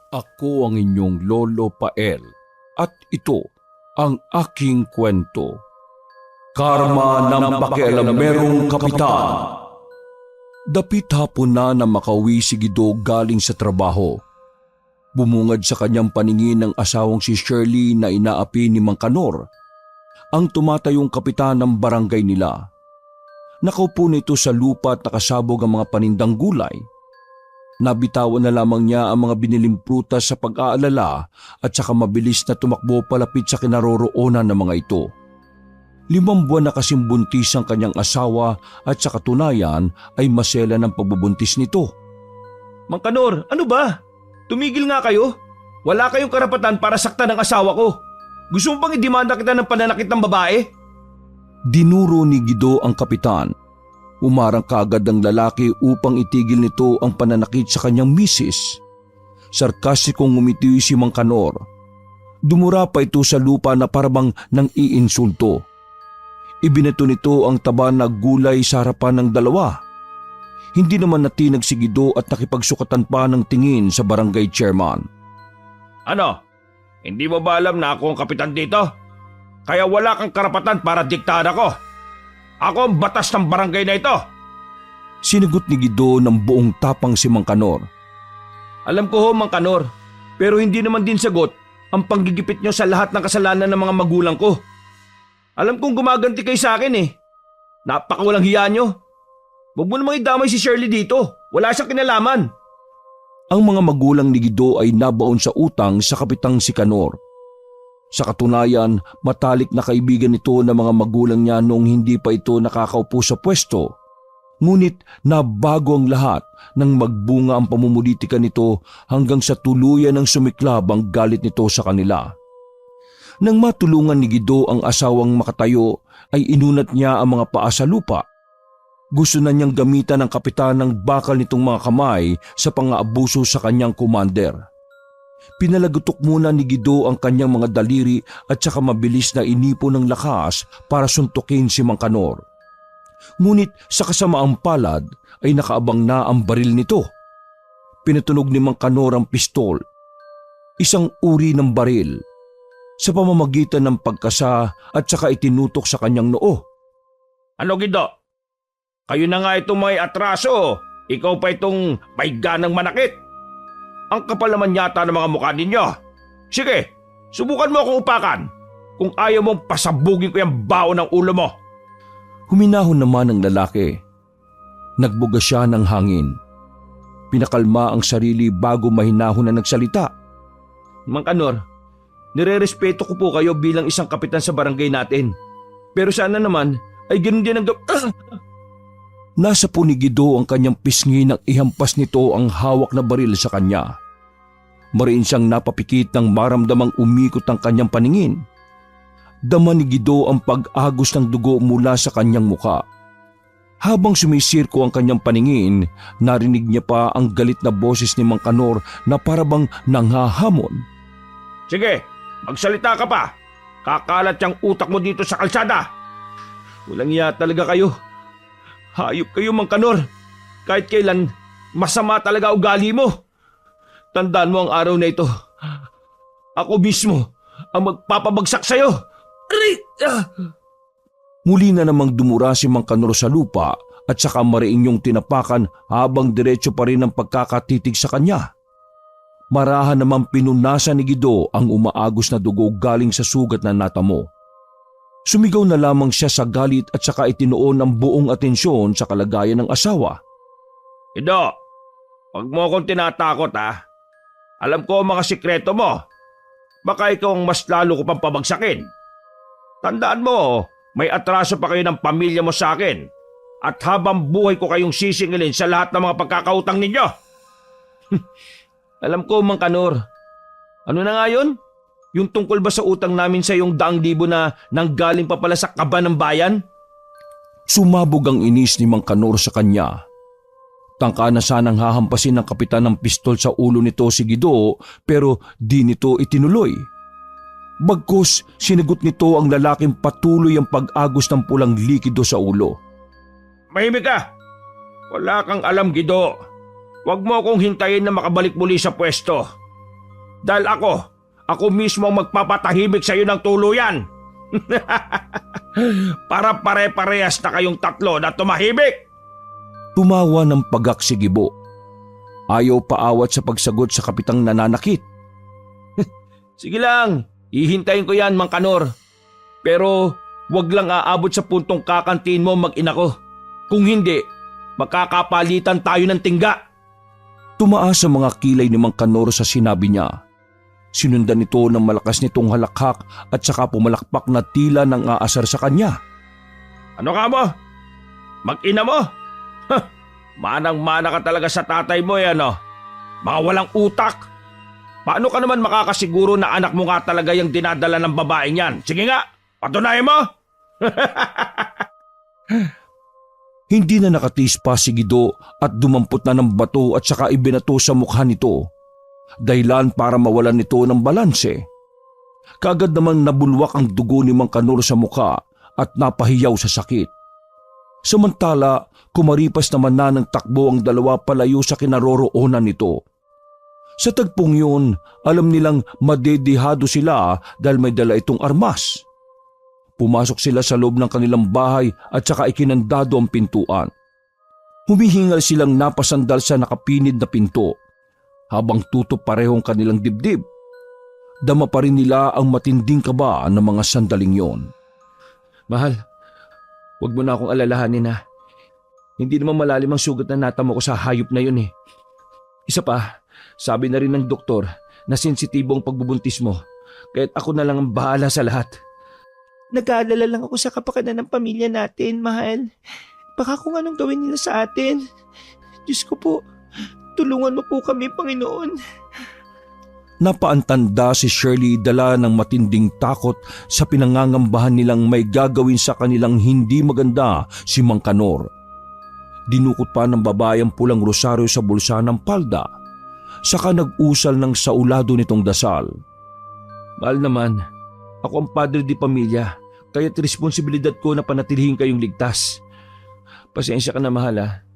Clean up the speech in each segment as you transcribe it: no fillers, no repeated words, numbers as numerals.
Ako ang inyong Lolo Pael at ito ang aking kwento. Karma ng Pakialamerong Kapitan. Dapit hapon na makauwi si Guido galing sa trabaho. Bumungad sa kanyang paningin ng asawang si Shirley na inaapi ni Mang Kanor, ang tumatayong kapitan ng barangay nila. Nakaupo nito sa lupa at nakasabog ang mga panindang gulay. Nabitawan na lamang niya ang mga biniling prutas sa pag-aalala at saka mabilis na tumakbo palapit sa kinaroroonan ng mga ito. 5 buwan na kasing buntis ang kanyang asawa at sa katunayan ay masela ng pagbubuntis nito. Mang Kanor, ano ba? Tumigil nga kayo. Wala kayong karapatan para saktan ng asawa ko. Gusto mo bang idemanda kita ng pananakit ng babae? Dinuro ni Guido ang kapitan. Umarang kaagad ang lalaki upang itigil nito ang pananakit sa kanyang misis. Sarkastikong ngumiti si Mang Kanor. Dumura pa ito sa lupa na parabang nang iinsulto. Ibinato nito ang taba na gulay sa harapan ng dalawa. Hindi naman natinag si Guido at nakipagsukatan pa ng tingin sa barangay chairman. Ano? Hindi mo ba alam na ako ang kapitan dito? Kaya wala kang karapatan para diktahan ako. Ako ang batas ng barangay na ito. Sinagot ni Guido ng buong tapang si Mang Kanor. Alam ko ho, Mang Kanor, pero hindi naman din sagot ang panggigipit nyo sa lahat ng kasalanan ng mga magulang ko. Alam kong gumaganti kayo sa akin eh. Napakawalang hiya nyo. Huwag mo namang idamay si Shirley dito. Wala siyang kinalaman. Ang mga magulang ni Guido ay nabaon sa utang sa kapitang si Kanor. Sa katunayan, matalik na kaibigan nito ng mga magulang niya noong hindi pa ito nakakaupo sa pwesto. Ngunit nabago ang lahat nang magbunga ang pamumulitika nito hanggang sa tuluyan ng sumiklab ang galit nito sa kanila. Nang matulungan ni Guido ang asawang makatayo ay inunat niya ang mga paa sa lupa. Gusto na niyang gamitan ng kapitan ng bakal nitong mga kamay sa pang-aabuso sa kanyang commander. Pinalagutok muna ni Guido ang kanyang mga daliri at saka mabilis na inipon ng lakas para suntukin si Mang Kanor. Ngunit sa kasamaang palad ay nakaabang na ang baril nito. Pinatunog ni Mang Kanor ang pistol, isang uri ng baril, sa pamamagitan ng pagkasa at saka itinutok sa kanyang noo. Ano Guido? Kayo na nga itong may atraso. Ikaw pa itong may ganang manakit. Ang kapal naman yata ng mga mukha ninyo. Sige, subukan mo akong upakan. Kung ayaw mong pasabugin ko yung baon ng ulo mo. Huminahon naman ang lalaki. Nagbuga siya ng hangin. Pinakalma ang sarili bago mahinahon na nagsalita. Mang Kanor, nire-respeto ko po kayo bilang isang kapitan sa barangay natin. Pero sana naman ay ganun din ang Nasa po ni Guido ang kanyang pisngi nang ihampas nito ang hawak na baril sa kanya. Mariin siyang napapikit nang maramdamang umikot ang kanyang paningin. Dama ni Guido ang pag-agos ng dugo mula sa kanyang muka. Habang sumisirko ang kanyang paningin, narinig niya pa ang galit na boses ni Mang Kanor na parabang nanghahamon. Sige, magsalita ka pa. Kakalat yung utak mo dito sa kalsada. Walang iya talaga kayo. Hayop kayo, Mang Kanor. Kahit kailan, masama talaga ugali mo. Tandaan mo ang araw na ito. Ako mismo ang magpapabagsak sa'yo. Aray! Muli na namang dumura si Mang Kanor sa lupa at saka mariin yung tinapakan habang diretso pa rin ang pagkakatitig sa kanya. Marahan namang pinunasan ni Guido ang umaagos na dugo galing sa sugat na natamo. Sumigaw na lamang siya sa galit at saka itinuon ang buong atensyon sa kalagayan ng asawa. Guido, huwag mo akong tinatakot ha. Alam ko ang mga sikreto mo. Baka ikaw ang mas lalo ko pang pabagsakin. Tandaan mo, may atraso pa kayo ng pamilya mo sa akin. At habang buhay ko kayong sisingilin sa lahat ng mga pagkakautang ninyo. Alam ko, Mang Kanor. Ano na nga yun? Yung tungkol ba sa utang namin sa yung 200,000 na nanggaling pa pala sa kaba ng bayan? Sumabog ang inis ni Mang Kanor sa kanya. Tangka na sanang hahampasin ng kapitan ng pistol sa ulo nito si Guido pero di nito itinuloy. Bagkus sinagot nito ang lalaking patuloy ang pag-agos ng pulang likido sa ulo. Mahimik ka! Wala kang alam, Guido. Huwag mo akong hintayin na makabalik muli sa pwesto. Dahil ako mismo ang magpapatahimik sa iyo ng tuluyan. Para pare-parehas na kayong tatlo na tumahimik. Tumawa ng pagak si Gibo. Ayaw paawat sa pagsagot sa kapitang nananakit. Sige lang, hihintayin ko yan, Mang Kanor. Pero wag lang aabot sa puntong kakantiin mo, mag-ina ko. Kung hindi, makakapalitan tayo ng tingga. Tumaas ang mga kilay ni Mang Kanor sa sinabi niya. Sinundan ito ng malakas nitong halakhak at saka pumalakpak na tila nang aasar sa kanya. Ano ka mo? Mag-ina mo? Manang-mana ka talaga sa tatay mo yan, no? Mga walang utak. Paano ka naman makakasiguro na anak mo nga talaga yung dinadala ng babaeng yan? Sige nga, patunayan mo! Hindi na nakatiis pa si Gido at dumampot na ng bato at saka ibinato sa mukha nito. Dahilan para mawalan nito ng balanse. Kaagad namang nabulwak ang dugo ni Mang Kanor sa mukha at napahiyaw sa sakit. Samantala, kumaripas naman na ng takbo ang dalawa palayo sa kinaroroonan nito. Sa tagpong yun, alam nilang madedihado sila dahil may dala itong armas. Pumasok sila sa loob ng kanilang bahay at saka ikinandado ang pintuan. Humihingal silang napasandal sa nakapinid na pinto habang tutok parehong kanilang dibdib. Dama pa rin nila ang matinding kaba ng mga sandaling yon. Mahal, huwag mo na akong alalahanin ha. Hindi naman malalim ang sugat na natamo ko sa hayop na yun eh. Isa pa, sabi na rin ng doktor na sensitibo ang pagbubuntis mo. Kaya't ako na lang ang bahala sa lahat. Nag-aalala lang ako sa kapakanan ng pamilya natin, mahal. Baka kung anong gawin nila sa atin. Diyos ko po, tulungan mo po kami, Panginoon. Napaantanda si Shirley dala ng matinding takot sa pinangangambahan nilang may gagawin sa kanilang hindi maganda si Mang Kanor. Dinukot pa ng babae ang pulang rosaryo sa bulsa ng palda. Saka nag-usal ng saulado nitong dasal. Mahal naman, ako ang padre di pamilya, kaya't responsibilidad ko na panatilihin kayong ligtas. Pasensya ka na, mahal ha.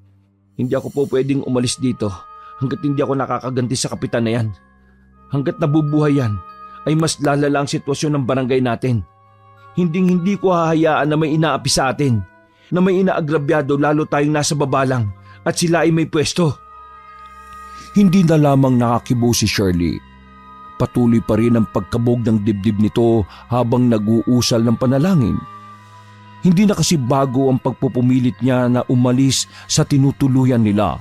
Hindi ako po pwedeng umalis dito hanggat hindi ako nakakaganti sa kapitan na yan. Hanggat nabubuhay yan, ay mas lalala ang sitwasyon ng barangay natin. Hindi ko hahayaan na may inaapi sa atin, na may inaagrabyado lalo tayong nasa baba lang at sila ay may pwesto. Hindi na lamang nakakibo si Shirley. Patuloy pa rin ang pagkabog ng dibdib nito habang nag-uusal ng panalangin. Hindi na kasi bago ang pagpupumilit niya na umalis sa tinutuluyan nila.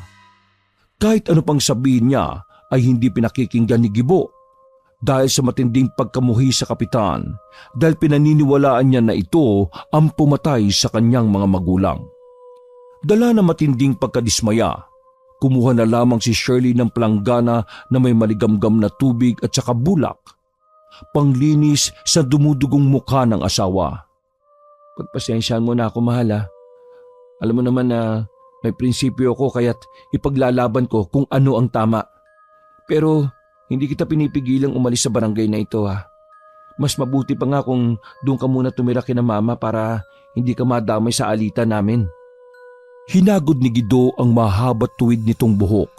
Kahit ano pang sabihin niya ay hindi pinakikinggan ni Gibo dahil sa matinding pagkamuhi sa kapitan dahil pinaniniwalaan niya na ito ang pumatay sa kanyang mga magulang. Dala na matinding pagkadismaya, kumuha na lamang si Shirley ng planggana na may maligamgam na tubig at saka bulak, panglinis sa dumudugong mukha ng asawa. Pagpasensyaan mo na ako, mahal ha. Alam mo naman na may prinsipyo ako kaya't ipaglalaban ko kung ano ang tama. Pero hindi kita pinipigilang umalis sa barangay na ito ha. Mas mabuti pa nga kung doon ka muna tumira kina mama para hindi ka madamay sa alitan namin. Hinagod ni Gido ang mahaba't tuwid nitong buhok.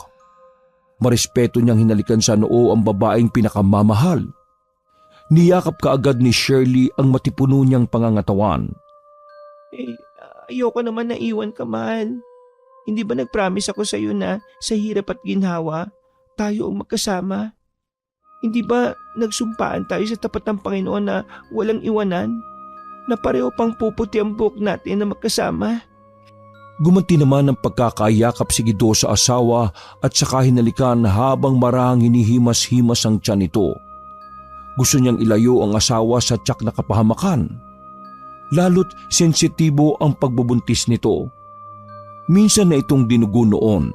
Marespeto niyang hinalikan sa noo ang babaeng pinakamamahal. Niyakap kaagad ni Shirley ang matipuno niyang pangangatawan. Ayoko naman na iwan ka, mahal. Hindi ba nag-promise ako sa iyo na sa hirap at ginhawa, tayo ang magkasama? Hindi ba nagsumpaan tayo sa tapat ng Panginoon na walang iwanan? Na pareho pang puputi ang buhok natin na magkasama? Gumanti naman ang pagkakayakap si Gido sa asawa at saka hinalikan habang marahang hinihimas-himas ang tiyan nito. Gusto niyang ilayo ang asawa sa tiyak na kapahamakan. Lalo't sensitibo ang pagbubuntis nito. Minsan na itong dinugo noon.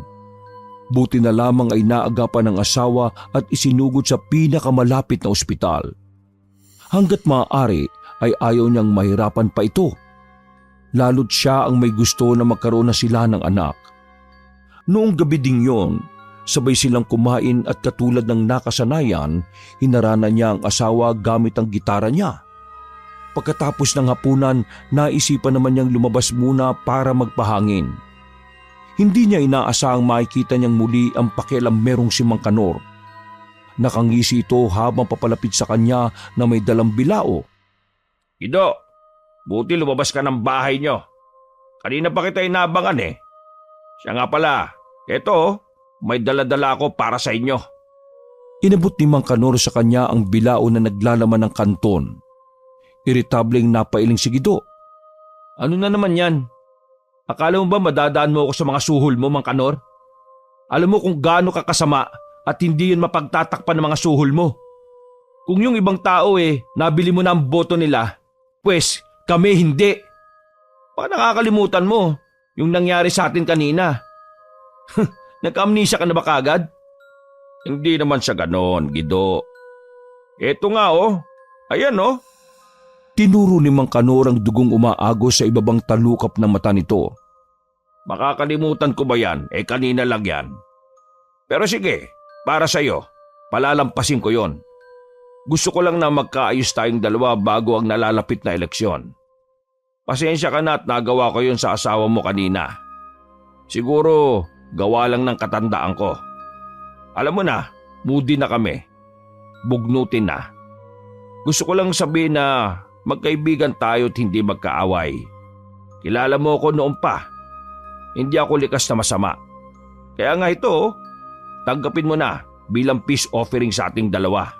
Buti na lamang ay naagapan ng asawa at isinugod sa pinakamalapit na ospital. Hanggat maaari ay ayaw niyang mahirapan pa ito. Lalo't siya ang may gusto na magkaroon na sila ng anak. Noong gabi ding yon, sabay silang kumain at katulad ng nakasanayan, hinarana niya ang asawa gamit ang gitara niya. Pagkatapos ng hapunan, naisipan naman niyang lumabas muna para magpahangin. Hindi niya inaasahang makikita niyang muli ang pakialam merong si Mang Kanor. Nakangisi ito habang papalapit sa kanya na may dalang bilao. Gido, buti lumabas ka ng bahay nyo. Kanina pa kita inabangan eh. Siya nga pala, eto, may dala-dala ako para sa inyo. Inabot ni Mang Kanor sa kanya ang bilao na naglalaman ng kanton. Iritableng napailing si Gido. Ano na naman yan? Akala mo ba madadaan mo ako sa mga suhol mo, Mang Kanor? Alam mo kung gaano ka kasama at hindi yun mapagtatakpan ng mga suhol mo. Kung yung ibang tao nabili mo na ang boto nila, pues kami hindi. Baka nakakalimutan mo yung nangyari sa atin kanina. Nagka-amnesia ka na ba kagad? Hindi naman siya ganon, Gido. Eto nga ayan Tinuro ni Mang Kanor ang dugong umaagos sa ibabang talukap ng mata nito. Makakalimutan ko ba yan? Kanina lang yan. Pero sige, para sa'yo, palalampasin ko yon. Gusto ko lang na magkaayos tayong dalawa bago ang nalalapit na eleksyon. Pasensya ka na at nagawa ko yon sa asawa mo kanina. Siguro, gawa lang ng katandaan ko. Alam mo na, moody na kami. Bugnutin na. Gusto ko lang sabihin na magkaibigan tayo at hindi magkaaway. Kilala mo ako noon pa. Hindi ako likas na masama. Kaya nga ito, tanggapin mo na bilang peace offering sa ating dalawa.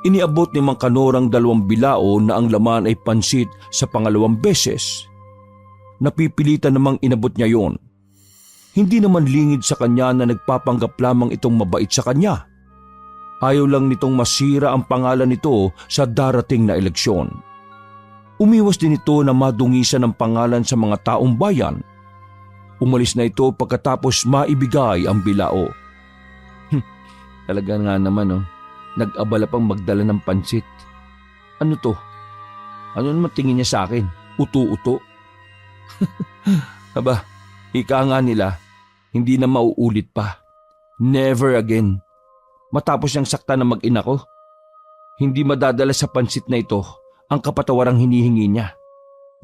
Iniabot ni Mang Kanor ang 2 bilao na ang laman ay pansit sa pangalawang beses. Napipilitan namang inabot niya yon. Hindi naman lingid sa kanya na nagpapanggap lamang itong mabait sa kanya. Ayaw lang nitong masira ang pangalan nito sa darating na eleksyon. Umiwas din ito na madungisan ang pangalan sa mga taong bayan. Umalis na ito pagkatapos maibigay ang bilao. Talaga nga naman nag-abala pang magdala ng pansit. Ano to? Ano naman tingin niya sa akin? Uto-uto? Aba, ika nga nila, hindi na mauulit pa. Never again. Matapos niyang sakta na mag-ina ko, hindi madadala sa pansit na ito ang kapatawarang hinihingi niya.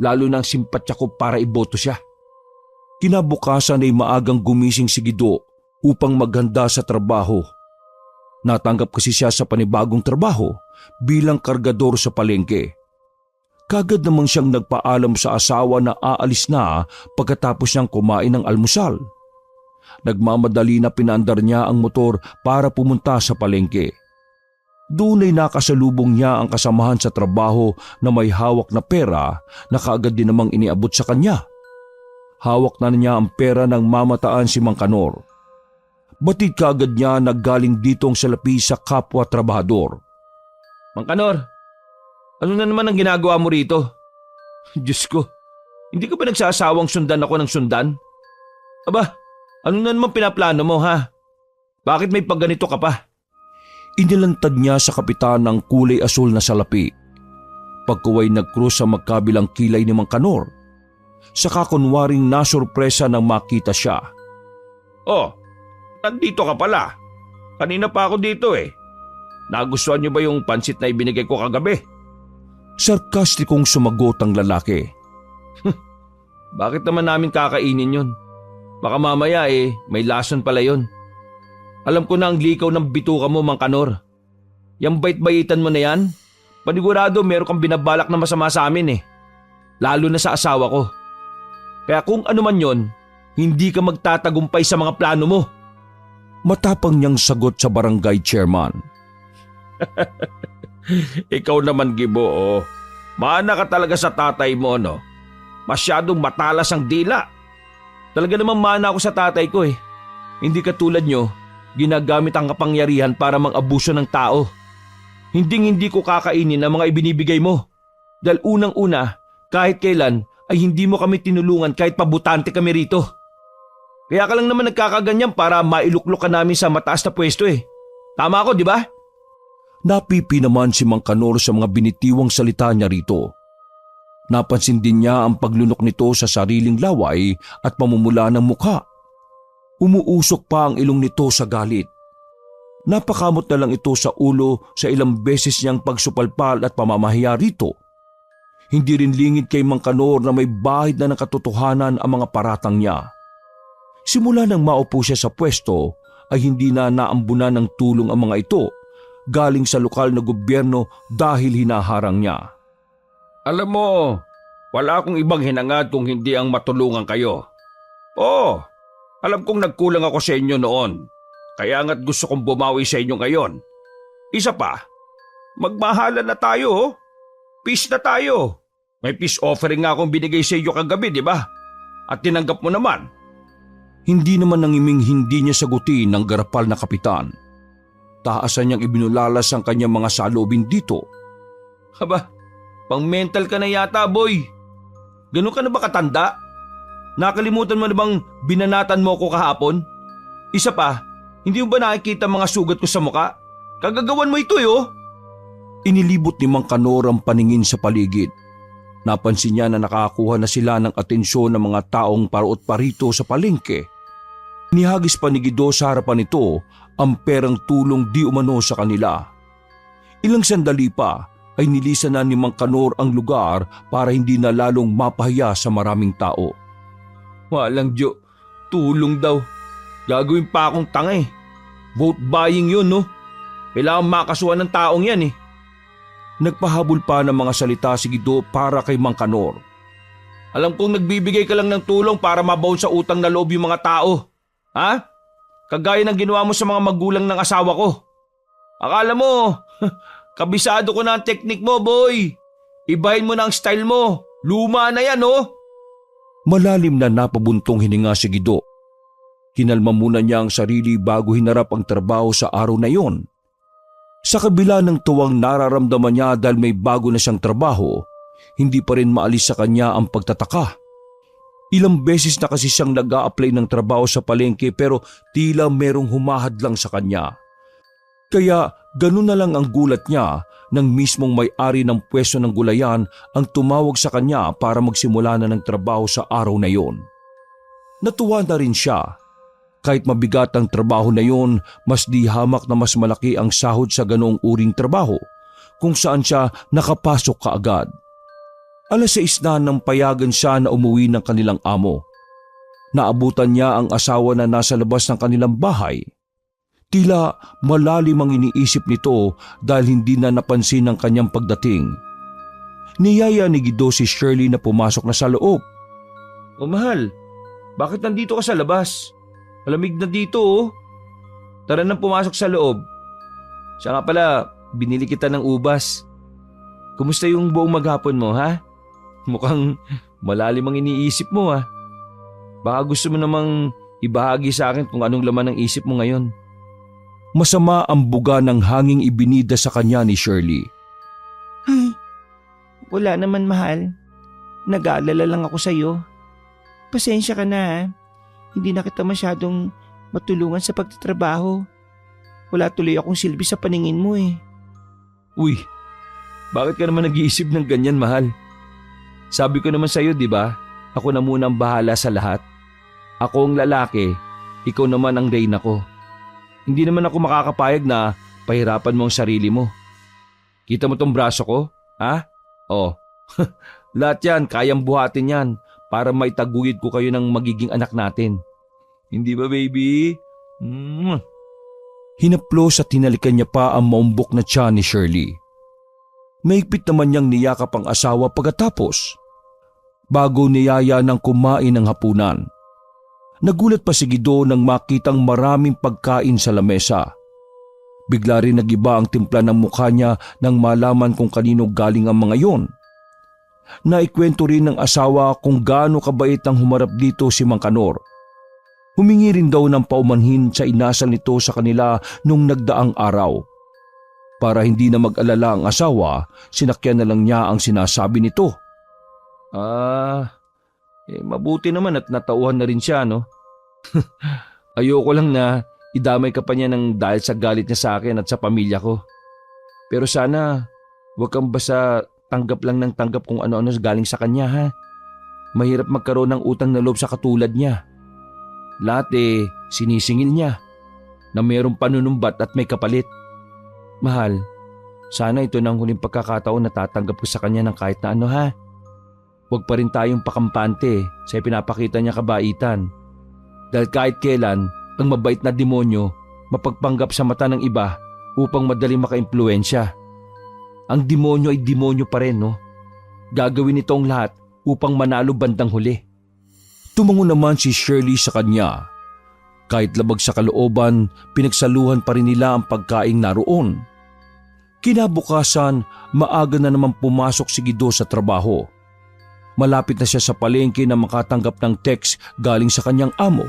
Lalo na ang simpatya ko para iboto siya. Kinabukasan ay maagang gumising si Gido upang maghanda sa trabaho. Natanggap kasi siya sa panibagong trabaho bilang kargador sa palengke. Kagad namang siyang nagpaalam sa asawa na aalis na pagkatapos niyang kumain ng almusal. Nagmamadali na pinaandar niya ang motor para pumunta sa palengke. Doon ay nakasalubong niya ang kasamahan sa trabaho na may hawak na pera na kaagad din namang iniabot sa kanya. Hawak na niya ang pera ng mamataan si Mang Kanor. Batid kaagad niya na galing ditong salapi sa kapwa trabahador. Mang Kanor, ano na naman ang ginagawa mo rito? Diyos ko, hindi ka ba nagsasawang sundan ako ng sundan? Aba, ano na naman pinaplano mo ha? Bakit may pagganito ka pa? Inilantad niya sa kapitan ang kulay asul na salapi. Pagkuway nagkrus sa magkabilang kilay ni Mang Kanor, saka kunwaring nasurpresa nang makita siya. Oh, nandito ka pala. Kanina pa ako dito Nagustuhan niyo ba yung pansit na ibinigay ko kagabi? Sarkastikong sumagot ang lalaki. Bakit naman namin kakainin yun? Baka mamaya may lason pala yun. Alam ko na ang likaw ng bituka mo, Mang Kanor. Yang bait-baitan mo na yan, panigurado meron kang binabalak na masama sa amin Lalo na sa asawa ko. Kaya kung ano man yon, hindi ka magtatagumpay sa mga plano mo. Matapang niyang sagot sa barangay chairman. Ikaw naman, Gibo, Maana ka talaga sa tatay mo, no? Masyadong matalas ang dila. Talaga namang mana ako sa tatay ko Hindi katulad nyo, ginagamit ang kapangyarihan para mang-abuso ng tao. Hindi ko kakainin ang mga ibinibigay mo. Dahil unang-una, kahit kailan ay hindi mo kami tinulungan kahit pabutante kami rito. Kaya ka lang naman nagkakaganyan para mailuklok ka namin sa mataas na pwesto Tama ako, di ba? Napipi naman si Mang Kanor sa mga binitiwang salita niya rito. Napansin din niya ang paglunok nito sa sariling laway at pamumula ng mukha. Umuusok pa ang ilong nito sa galit. Napakamot na lang ito sa ulo sa ilang beses niyang pagsupalpal at pamamahiya rito. Hindi rin lingid kay Mang Kanor na may bahid na ng katotohanan ang mga paratang niya. Simula nang maupo siya sa pwesto ay hindi na naambunan ng tulong ang mga ito galing sa lokal na gobyerno dahil hinaharang niya. Alam mo, wala akong ibang hinangad kung hindi ang matulungan kayo. Oo, alam kong nagkulang ako sa inyo noon. Kaya nga't gusto kong bumawi sa inyo ngayon. Isa pa, magmahalan na tayo. Oh. Peace na tayo. May peace offering nga akong binigay sa iyo kagabi, di ba? At tinanggap mo naman. Hindi naman nangiming hindi niya sagutin ng garapal na kapitan. Taasan niyang ibinulalas ang kanyang mga salubin dito. Haba, pang mental ka na yata, boy. Ganun ka na ba katanda? Nakalimutan mo na bang binanatan mo ako kahapon? Isa pa, hindi mo ba nakikita mga sugat ko sa muka? Kagagawan mo ito oh. Inilibot ni Mang Kanor ang paningin sa paligid. Napansin niya na nakakakuha na sila ng atensyon ng mga taong parot parito sa palengke. Nihagis pa ni Guido sa harapan nito ang perang tulong di umano sa kanila. Ilang sandali pa ay nilisan na ni Mang Kanor ang lugar para hindi na lalong mapahiya sa maraming tao. Walang Diyo, tulong daw. Gagawin pa akong tanga eh. Vote buying yun no. Kailangan makasuhan ng taong yan eh. Nagpahabol pa ng mga salita si Guido para kay Mang Kanor. Alam kong nagbibigay ka lang ng tulong para mabaon sa utang na loob yung mga tao. Ha? Kagaya ng ginawa mo sa mga magulang ng asawa ko. Akala mo, kabisado ko na ang teknik mo, boy. Ibahin mo na ang style mo. Luma na yan, oh. Malalim na napabuntong hininga si Guido. Kinalma muna niya ang sarili bago hinarap ang trabaho sa araw na iyon. Sa kabila ng tuwang nararamdaman niya dahil may bago na siyang trabaho, hindi pa rin maalis sa kanya ang pagtataka. Ilang beses na kasi siyang nag-a-apply ng trabaho sa palengke pero tila merong humahadlang sa kanya. Kaya ganun na lang ang gulat niya nang mismong may-ari ng pwesto ng gulayan ang tumawag sa kanya para magsimula na ng trabaho sa araw na iyon. Natuwa na rin siya. Kahit mabigat ang trabaho na iyon, mas di hamak na mas malaki ang sahod sa ganoong uring trabaho kung saan siya nakapasok kaagad. 6:00 na nang payagan siya na umuwi ng kanilang amo. Naabutan niya ang asawa na nasa labas ng kanilang bahay. Tila malalim ang iniisip nito dahil hindi na napansin ang kanyang pagdating. Niyaya ni Guido si Shirley na pumasok na sa loob. O mahal, bakit nandito ka sa labas? Malamig na dito oh. Tara nang pumasok sa loob. Siya nga pala, binili kita ng ubas. Kumusta yung buong maghapon mo ha? Mukhang malalim ang iniisip mo ha. Baka gusto mo namang ibahagi sa akin kung anong laman ng isip mo ngayon. Masama ang buga ng hanging ibinida sa kanya ni Shirley. Ay, wala naman mahal. Nag-aalala lang ako sa'yo. Pasensya ka na ha. Hindi na kita masyadong matulungan sa pagtatrabaho. Wala tuloy akong silbi sa paningin mo eh. Uy, bakit ka naman nag-iisip ng ganyan mahal? Sabi ko naman sa'yo di ba, ako na muna ang bahala sa lahat. Ako ang lalaki, ikaw naman ang reyna ko. Hindi naman ako makakapayag na pahirapan mo ang sarili mo. Kita mo tong braso ko? Ha? Oh, lahat yan, kayang buhatin yan para maitaguyod ko kayo ng magiging anak natin. Hindi ba baby? Hinaplos at hinalikan niya pa ang maumbok na tiyan ni Shirley. Mahigpit naman niyang niyakap ang asawa pagkatapos. Bago niyaya ng kumain ng hapunan. Nagulat pa si Guido nang makitang maraming pagkain sa lamesa. Bigla rin nagiba ang timpla ng mukha niya nang malaman kung kanino galing ang mga yon. Naikwento rin ng asawa kung gaano kabait ang humarap dito si Mang Kanor. Humingi rin daw ng paumanhin sa inasal nito sa kanila nung nagdaang araw. Para hindi na mag-alala ang asawa, sinakyan na lang niya ang sinasabi nito. Mabuti naman at natauhan na rin siya, no? Ayoko lang na idamay ka pa niya ng dahil sa galit niya sa akin at sa pamilya ko. Pero sana, huwag kang basta tanggap lang ng tanggap kung ano-ano galing sa kanya, ha? Mahirap magkaroon ng utang na loob sa katulad niya. Lahat sinisingil niya na mayroong panunumbat at may kapalit. Mahal, sana ito na ang huling pagkakataon na tatanggap ko sa kanya ng kahit na ano, ha? Huwag pa rin tayong pakampante sa pinapakita niya kabaitan. Dahil kahit kailan, ang mabait na demonyo mapagpanggap sa mata ng iba upang madali makaimpluwensya. Ang demonyo ay demonyo pa rin, no? Gagawin nito ang lahat upang manalo bandang huli. Tumango naman si Shirley sa kanya. Kahit labag sa kalooban, pinagsaluhan pa rin nila ang pagkaing naroon. Kinabukasan, maaga na naman pumasok si Guido sa trabaho. Malapit na siya sa palengke na makatanggap ng text galing sa kanyang amo.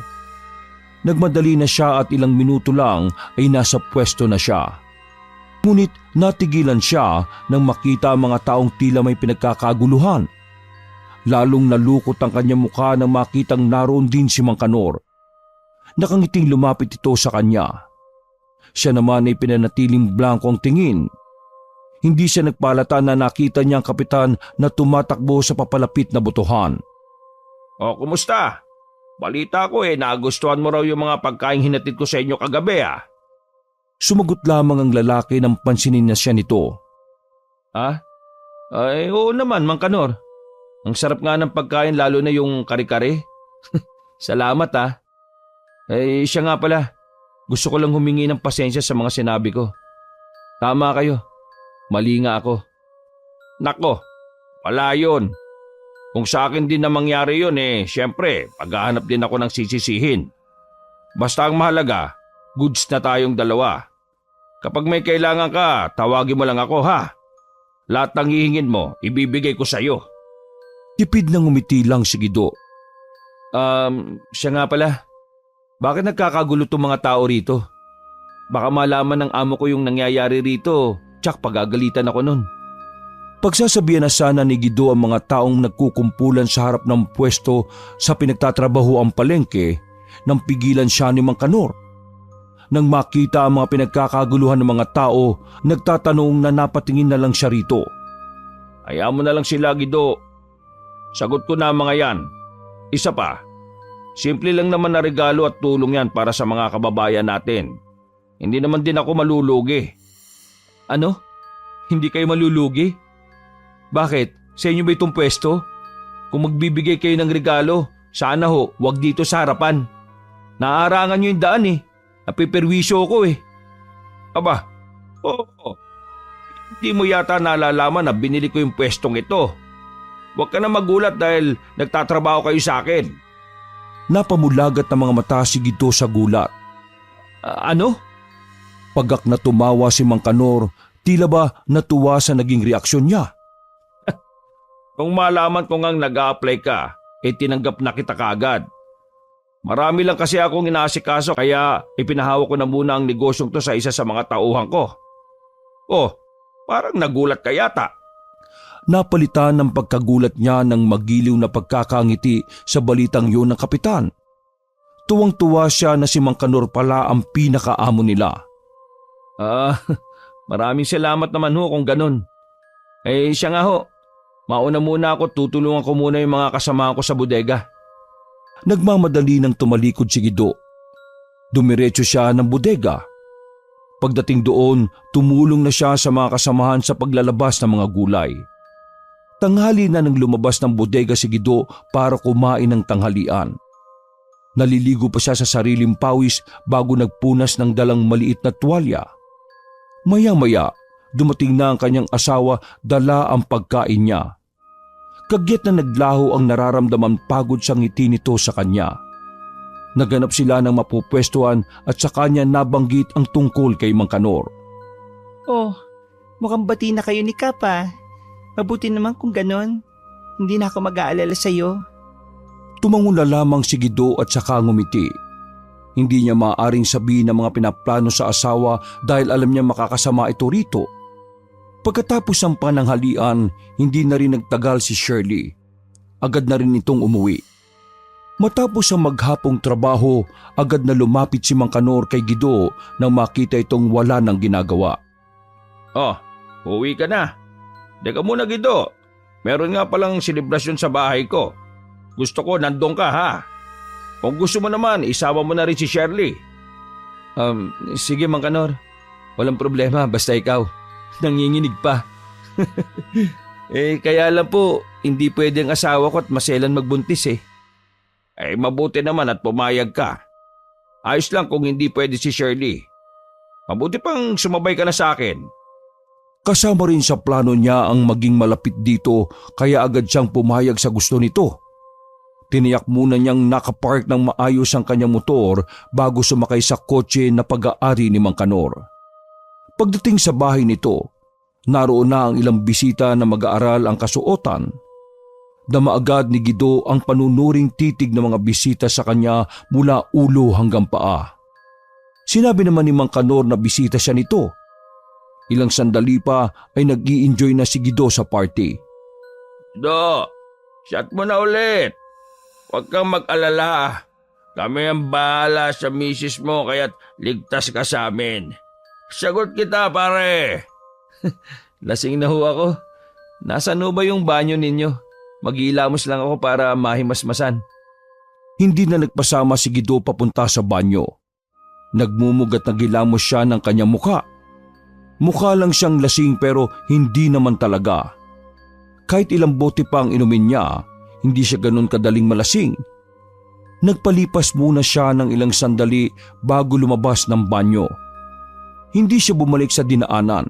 Nagmadali na siya at ilang minuto lang ay nasa pwesto na siya. Ngunit natigilan siya nang makita ang mga taong tila may pinagkakaguluhan. Lalong nalukot ang kanyang mukha nang makitang naroon din si Mang Kanor. Nakangiting lumapit ito sa kanya. Siya naman ay pinanatiling blanko ang tingin. Hindi siya nagpalata na nakita niya ang kapitan na tumatakbo sa papalapit na botohan. O, kumusta? Balita ko nagustuhan mo raw yung mga pagkain hinatid ko sa inyo kagabi Sumagot lamang ang lalaki nang pansinin na siya nito. Ay, oo naman, Mang Kanor. Ang sarap nga ng pagkain lalo na yung kare-kare. Salamat siya nga pala. Gusto ko lang humingi ng pasensya sa mga sinabi ko. Tama kayo. Mali nga ako. Nako, wala yun. Kung sa akin din na mangyari yun syempre, paghahanap din ako ng sisisihin. Basta ang mahalaga, goods na tayong dalawa. Kapag may kailangan ka, tawagin mo lang ako Lahat ng hihingin mo, ibibigay ko sa'yo. Tipid na ngumiti lang si Guido. Siya nga pala. Bakit nagkakagulo tong mga tao rito? Baka malaman ng amo ko yung nangyayari rito, tsak pagagalitan ako nun. Pagsasabihan na sana ni Guido ang mga taong nagkukumpulan sa harap ng pwesto sa pinagtatrabaho ang palengke nang pigilan siya ni Mang Kanor. Nang makita ang mga pinagkakaguluhan ng mga tao, nagtatanong na napatingin na lang siya rito. Hayaan mo na lang sila, Guido. Sagot ko na mga yan. Isa pa, simple lang naman na regalo at tulong yan para sa mga kababayan natin. Hindi naman din ako malulugi. Ano? Hindi kayo malulugi? Bakit? Sa inyo ba itong pwesto? Kung magbibigay kayo ng regalo, sana wag dito sa harapan. Naaarangan nyo yung daan Napiperwisyo ko Aba, oo. Hindi mo yata nalalaman na binili ko yung pwestong ito. Huwag ka na magulat dahil nagtatrabaho kayo sa akin. Napamulagat ng mga mata si Guido sa gulat. Ano? Pagak na tumawa si Mang Kanor, tila ba natuwa sa naging reaksyon niya. Kung malaman ko ngang nag-a-apply ka, tinanggap na kita kaagad. Marami lang kasi akong inaasikaso kaya ipinahawak ko na muna ang negosyong to sa isa sa mga tauhan ko. Parang nagulat ka yata. Napalitan ng pagkagulat niya ng magiliw na pagkakangiti sa balitang yun ng kapitan. Tuwang-tuwa siya na si Mang Kanor pala ang pinakaamo nila. Maraming salamat naman kung ganun. Siya nga mauna muna ako, tutulungan ko muna yung mga kasama ko sa bodega. Nagmamadali nang tumalikod si Guido. Dumiretso siya ng bodega. Pagdating doon, tumulong na siya sa mga kasamahan sa paglalabas ng mga gulay. Tanghali na nang lumabas ng bodega si Guido para kumain ng tanghalian. Naliligo pa siya sa sariling pawis bago nagpunas ng dalang maliit na tuwalya. Maya-maya, dumating na ang kanyang asawa, dala ang pagkain niya. Kagyat na naglaho ang nararamdaman pagod sa ngiti nito sa kanya. Naganap sila ng mapupwestuhan at sa kanya nabanggit ang tungkol kay Mang Kanor. Mukhang bati na kayo ni Kapa. Mabuti naman kung ganon. Hindi na ako mag-aalala sa'yo. Tumango na lamang si Guido at saka ngumiti. Hindi niya maaaring sabihin ang mga pinaplano sa asawa dahil alam niya makakasama ito rito. Pagkatapos ng pananghalian, hindi na rin nagtagal si Shirley. Agad na rin itong umuwi. Matapos ang maghapong trabaho, agad na lumapit si Mang Kanor kay Guido nang makita itong wala nang ginagawa. Uwi ka na. Teka muna, Guido. Meron nga palang selebrasyon sa bahay ko. Gusto ko nandun ka Kung gusto mo naman, isama mo na rin si Shirley. Sige Mang Kanor. Walang problema basta ikaw. Nanginginig pa. Kaya lang po, hindi pwede ang asawa ko at maselan magbuntis mabuti naman at pumayag ka. Ayos lang kung hindi pwede si Shirley. Mabuti pang sumabay ka na sa akin. Kasama rin sa plano niya ang maging malapit dito kaya agad siyang pumayag sa gusto nito. Tiniyak muna niyang nakapark ng maayos ang kanyang motor bago sumakay sa kotse na pag-aari ni Mang Kanor. Pagdating sa bahay nito, naroon na ang ilang bisita na mag-aaral ang kasuotan. Dama agad ni Guido ang panunuring titig ng mga bisita sa kanya mula ulo hanggang paa. Sinabi naman ni Mang Kanor na bisita siya nito. Ilang sandali pa ay nag-i-enjoy na si Guido sa party. Do, shot mo na ulit. Huwag kang mag-alala. Kami ang bahala sa misis mo kaya't ligtas ka sa amin. Sagot kita, pare. Lasing na ho ako. Nasaan ho ba yung banyo ninyo? Mag-iilamos lang ako para mahimasmasan. Hindi na nagpasama si Guido papunta sa banyo. Nagmumugat na gilamos siya ng kanyang mukha. Mukha lang siyang lasing pero hindi naman talaga. Kahit ilang bote pa ang inumin niya, hindi siya ganun kadaling malasing. Nagpalipas muna siya ng ilang sandali bago lumabas ng banyo. Hindi siya bumalik sa dinaanan.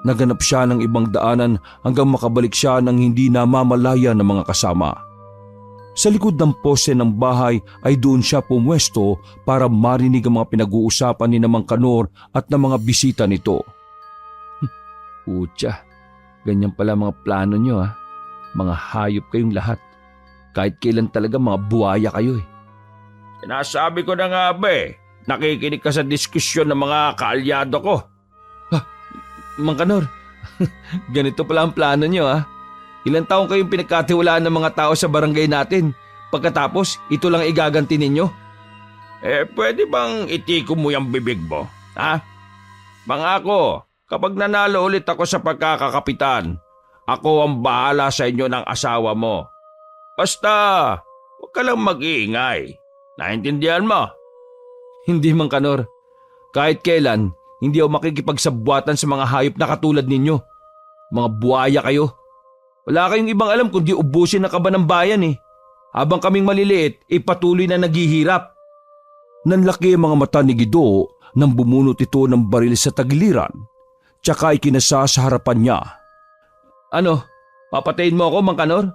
Naganap siya ng ibang daanan hanggang makabalik siya ng hindi namamalaya ng mga kasama. Sa likod ng poste ng bahay ay doon siya pumwesto para marinig ang mga pinag-uusapan ni Mang Kanor at ng mga bisita nito. Putya, ganyan pala mga plano nyo ha. Mga hayop kayong lahat. Kahit kailan talaga mga buhaya kayo eh. Sinasabi ko na nga ba eh. Nakikinig ka sa diskusyon ng mga kaalyado ko. Mang Kanor, ganito pala ang plano nyo ha. Ilang taong kayong pinagkatiwalaan ng mga tao sa barangay natin. Pagkatapos, ito lang igaganti ninyo. Pwede bang itiko mo yung bibig mo? Ha? Pangako, kapag nanalo ulit ako sa pagkakakapitan, ako ang bahala sa inyo ng asawa mo. Basta, huwag ka lang mag-iingay. Naintindihan mo? Hindi Mang Kanor. Kahit kailan, hindi ako makikipagsabwatan sa mga hayop na katulad ninyo. Mga buhaya kayo. Wala kayong ibang alam kundi ubusin ang kaba ng bayan eh. Habang kaming maliliit, patuloy na naghihirap. Nanlaki ang mga mata ni Guido nang bumunot ito ng baril sa tagiliran. Tsaka ikinasa sa harapan niya. Ano? Papatayin mo ako, Mang Kanor?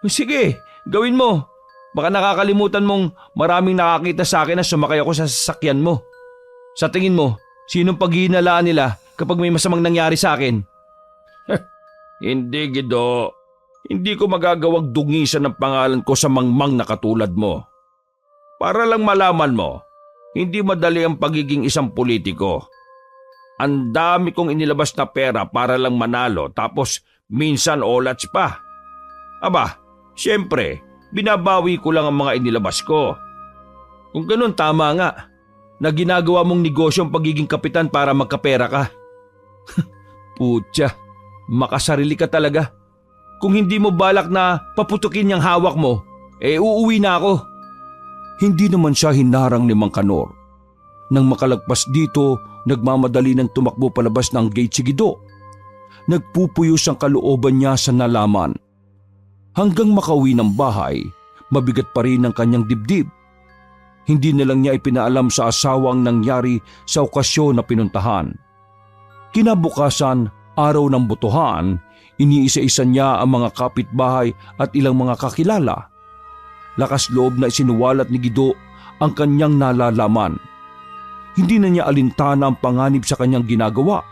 Sige, gawin mo. Baka nakakalimutan mong maraming nakakita sa akin na sumakay ako sa sasakyan mo. Sa tingin mo, sinong paghihinalaan nila kapag may masamang nangyari sa akin? Hindi, Guido. Hindi ko magagawag dungisan ng pangalan ko sa mangmang na katulad mo. Para lang malaman mo, hindi madali ang pagiging isang politiko. Ang dami kong inilabas na pera para lang manalo tapos minsan olats pa. Aba, siyempre, binabawi ko lang ang mga inilabas ko. Kung ganun, tama nga. Na ginagawa mong negosyo ang pagiging kapitan para magkapera ka. Putya, makasarili ka talaga. Kung hindi mo balak na paputukin yung hawak mo, uuwi na ako. Hindi naman siya hinarang ni Mang Kanor. Nang makalagpas dito, nagmamadali ng tumakbo palabas ng gate si Guido. Nagpupuyos ang kalooban niya sa nalaman. Hanggang makauwi ng bahay, mabigat pa rin ang kanyang dibdib. Hindi na lang niya ipinaalam sa asawang nangyari sa okasyon na pinuntahan. Kinabukasan, araw ng botohan, iniisa-isa niya ang mga kapitbahay at ilang mga kakilala. Lakas loob na isinuwalat ni Guido ang kanyang nalalaman. Hindi na niya alintana ang panganib sa kanyang ginagawa.